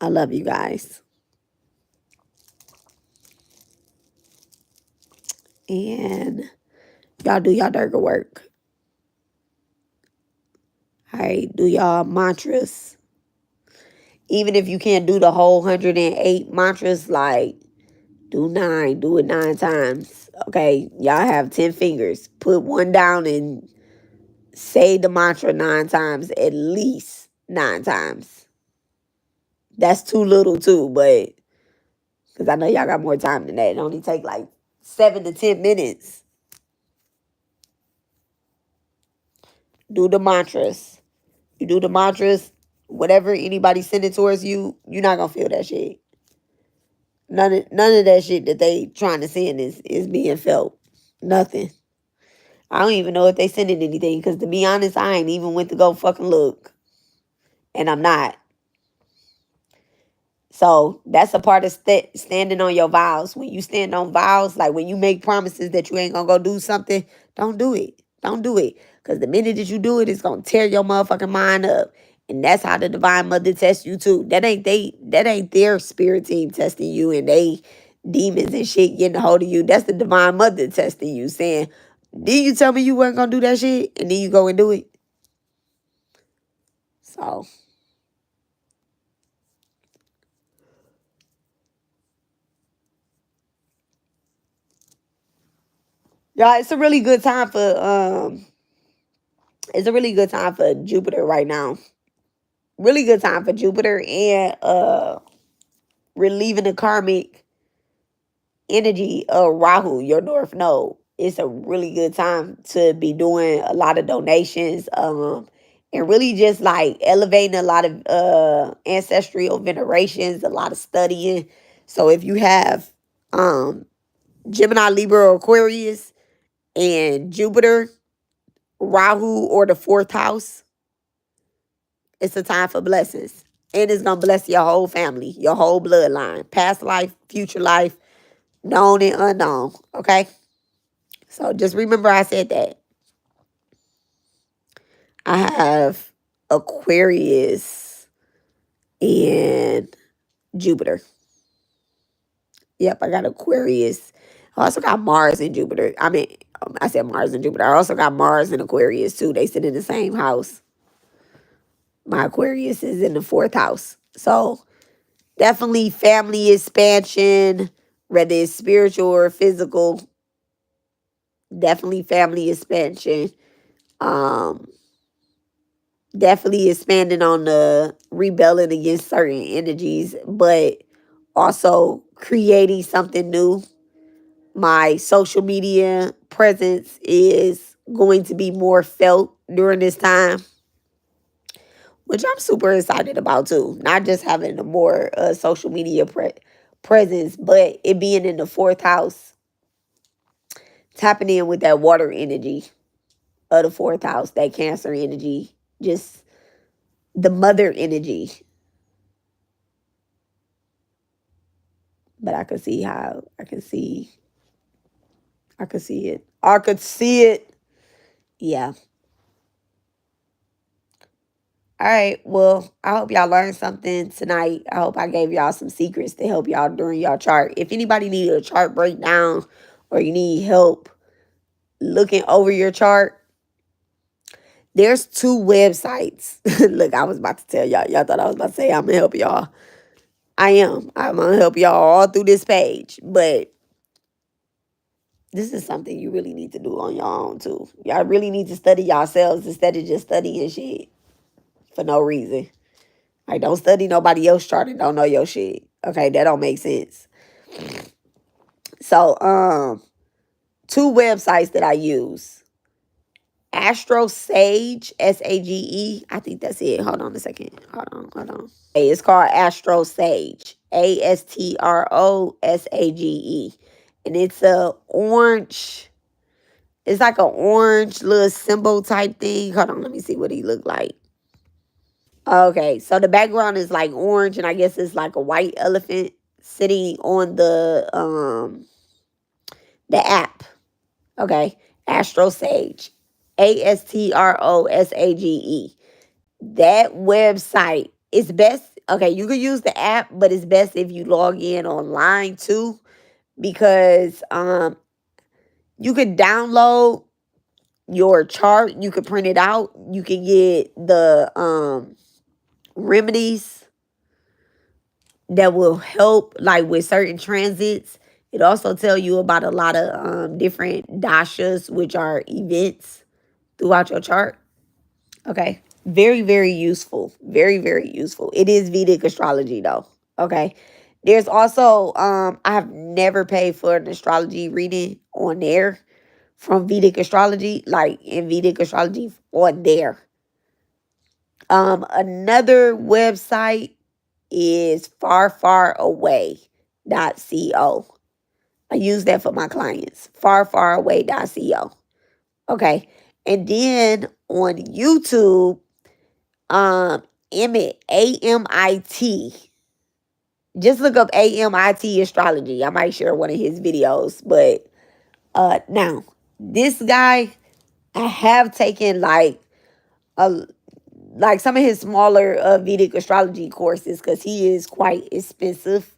I love you guys. And y'all do y'all dirty work. All right, do y'all mantras. Even if you can't do the whole 108 mantras, like, do it 9 times. Okay, y'all have 10 fingers. Put one down and say the mantra 9 times, at least 9 times. That's too little too, but because I know y'all got more time than that. It only take like 7 to 10 minutes. Do the mantras. You do the mantras, whatever anybody send it towards you, you're not gonna feel that shit. None of that shit that they trying to send is being felt. Nothing. I don't even know if they sending anything, because to be honest, I ain't even went to go fucking look. And I'm not. So that's a part of standing on your vows. When you stand on vows, like when you make promises that you ain't gonna go do something, don't do it. Don't do it. Because the minute that you do it, it's gonna tear your motherfucking mind up. And that's how the Divine Mother tests you too. That ain't their spirit team testing you and they demons and shit getting a hold of you. That's the Divine Mother testing you, saying, did you tell me you weren't gonna do that shit? And then you go and do it. So y'all, it's a really good time for Jupiter right now. Really good time for Jupiter and relieving the karmic energy of Rahu, your North Node. It's a really good time to be doing a lot of donations, and really just like elevating a lot of ancestral venerations, a lot of studying. So if you have Gemini, Libra, or Aquarius, and Jupiter, Rahu, or the 4th house, it's a time for blessings. And it's going to bless your whole family, your whole bloodline, past life, future life, known and unknown. Okay? So just remember I said that. I have Aquarius and Jupiter. Yep, I got Aquarius. I also got Mars and Jupiter. I said Mars and Jupiter. I also got Mars and Aquarius too. They sit in the same house. My Aquarius is in the 4th house. So definitely family expansion, whether it's spiritual or physical. Definitely family expansion. Um, Definitely expanding on the rebelling against certain energies, but Also creating something new. My social media presence is going to be more felt during this time, which I'm super excited about too. Not just having a more social media presence, but it being in the fourth house, tapping in with that water energy of the fourth house, that Cancer energy, just the mother energy. But I could see how I could see I could see it. I could see it. Yeah. All right. Well, I hope y'all learned something tonight. I hope I gave y'all some secrets to help y'all during y'all chart. If anybody needed a chart breakdown or you need help looking over your chart, there's two websites. Look, I was about to tell y'all. Y'all thought I was about to say I'm gonna help y'all. I am. I'm gonna help y'all all through this page. But this is something you really need to do on your own too. Y'all really need to study yourselves instead of just studying shit for no reason. Like, don't study nobody else chart and don't know your shit. Okay, that don't make sense. So, two websites that I use. Astro Sage, SAGE. I think that's it. Hold on a second. Hold on. Okay, it's called Astro Sage. ASTROSAGE. And it's a orange. It's like an orange little symbol type thing. Hold on, let me see what he look like. Okay, so the background is like orange, and I guess it's like a white elephant sitting on the app. Okay, Astro Sage, ASTROSAGE. That website is best. Okay, you could use the app, but it's best if you log in online too, because you could download your chart, you could print it out, you can get the remedies that will help like with certain transits. It also tell you about a lot of different dashas, which are events throughout your chart. Okay. Very, very useful. Very, very useful. It is Vedic astrology though. Okay. There's also I have never paid for an astrology reading on there from Vedic astrology, like in Vedic astrology on there. Another website is farfaraway.co. I use that for my clients. Farfaraway.co. Okay. And then on YouTube, Amit, AMIT. Just look up AMIT astrology. I might share one of his videos. But now, this guy, I have taken like some of his smaller Vedic astrology courses because he is quite expensive.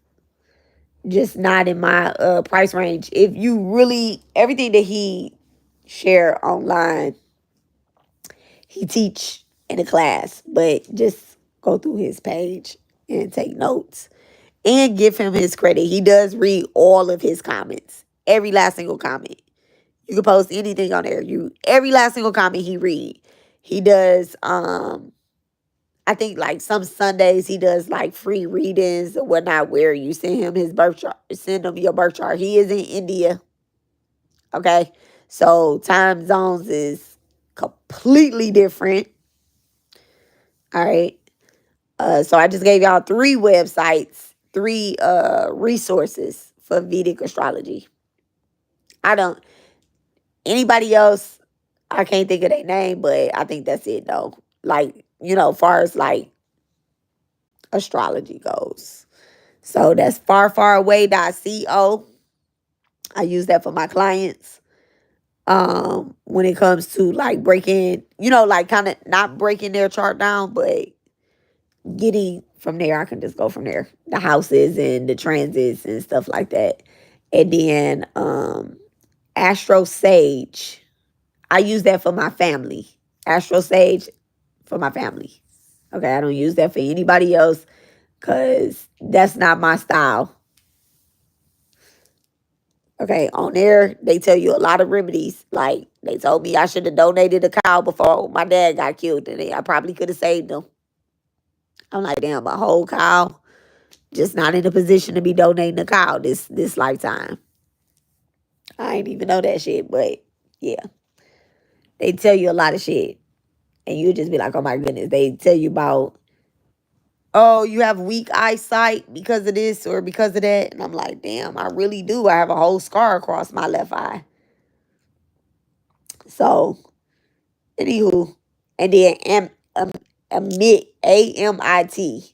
Just not in my price range. If you really, everything that he share online, he teach in a class, but just go through his page and take notes and give him his credit. He does read all of his comments, every last single comment. You can post anything on there. Every last single comment he read. He does I think like some Sundays he does like free readings or whatnot where you send him his birth chart, send him your birth chart. He is in India. Okay. So time zones is completely different. All right. So I just gave y'all three websites, three resources for Vedic astrology. I don't anybody else, I can't think of their name, but I think that's it though. Like, far as like astrology goes. So that's farfaraway.co. I use that for my clients. When it comes to like breaking, like kind of not breaking their chart down, but getting from there, I can just go from there. The houses and the transits and stuff like that. And then Astro Sage. I use that for my family. Astro Sage for my family. Okay, I don't use that for anybody else because that's not my style. Okay, on there, they tell you a lot of remedies. Like, they told me I should have donated a cow before my dad got killed, and I probably could have saved him. I'm like, damn, a whole cow? Just not in a position to be donating a cow this lifetime. I ain't even know that shit, but yeah. They tell you a lot of shit. And you just be like, oh my goodness. They tell you about, oh, you have weak eyesight because of this or because of that. And I'm like, damn, I really do. I have a whole scar across my left eye. So, anywho. And then AMIT, AMIT.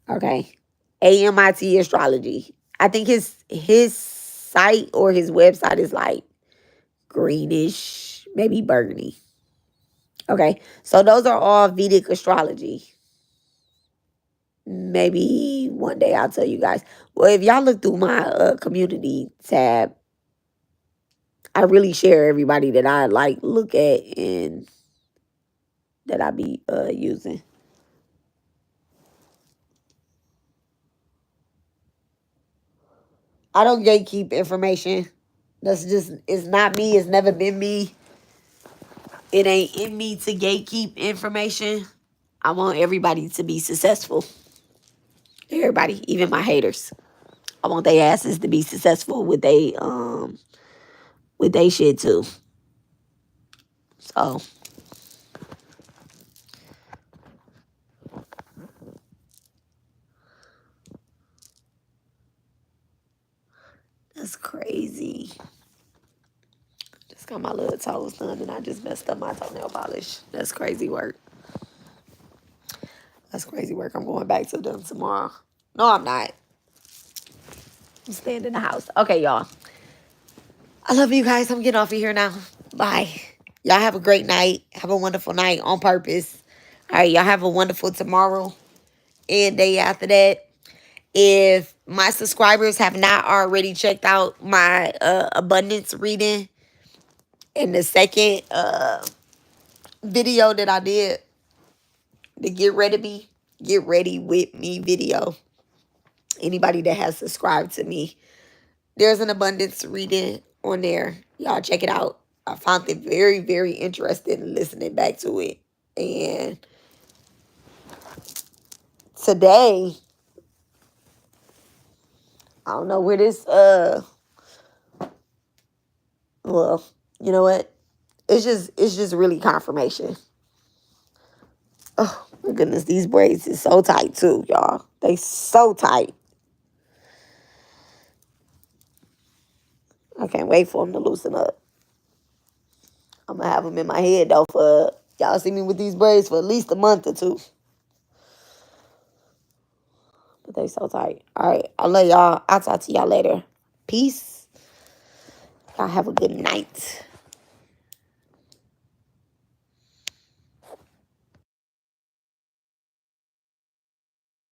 Okay. AMIT astrology. I think his site or his website is like greenish, maybe burgundy. Okay. So those are all Vedic astrology. Maybe one day I'll tell you guys. Well, if y'all look through my community tab, I really share everybody that I like look at and that I be using. I don't gatekeep information. That's just, it's not me. It's never been me. It ain't in me to gatekeep information. I want everybody to be successful. Everybody, even my haters. I want their asses to be successful with they shit too. So that's crazy. Just got my little toes done and I just messed up my toenail polish. That's crazy work. That's crazy work. I'm going back to them tomorrow. No, I'm not. I'm staying in the house. Okay, y'all. I love you guys. I'm getting off of here now. Bye. Y'all have a great night. Have a wonderful night on purpose. All right, y'all have a wonderful tomorrow and day after that. If my subscribers have not already checked out my abundance reading in the second video that I did, the get ready with me video. Anybody that has subscribed to me, there's an abundance reading on there. Y'all check it out. I found it very, very interesting listening back to it. And today, I don't know where this well, you know what? It's just really confirmation. Oh my goodness, these braids is so tight too, y'all. They so tight. I can't wait for them to loosen up. I'm gonna have them in my head though for y'all see me with these braids for at least a month or two. But they so tight. All right, I love y'all. I'll talk to y'all later. Peace. Y'all have a good night.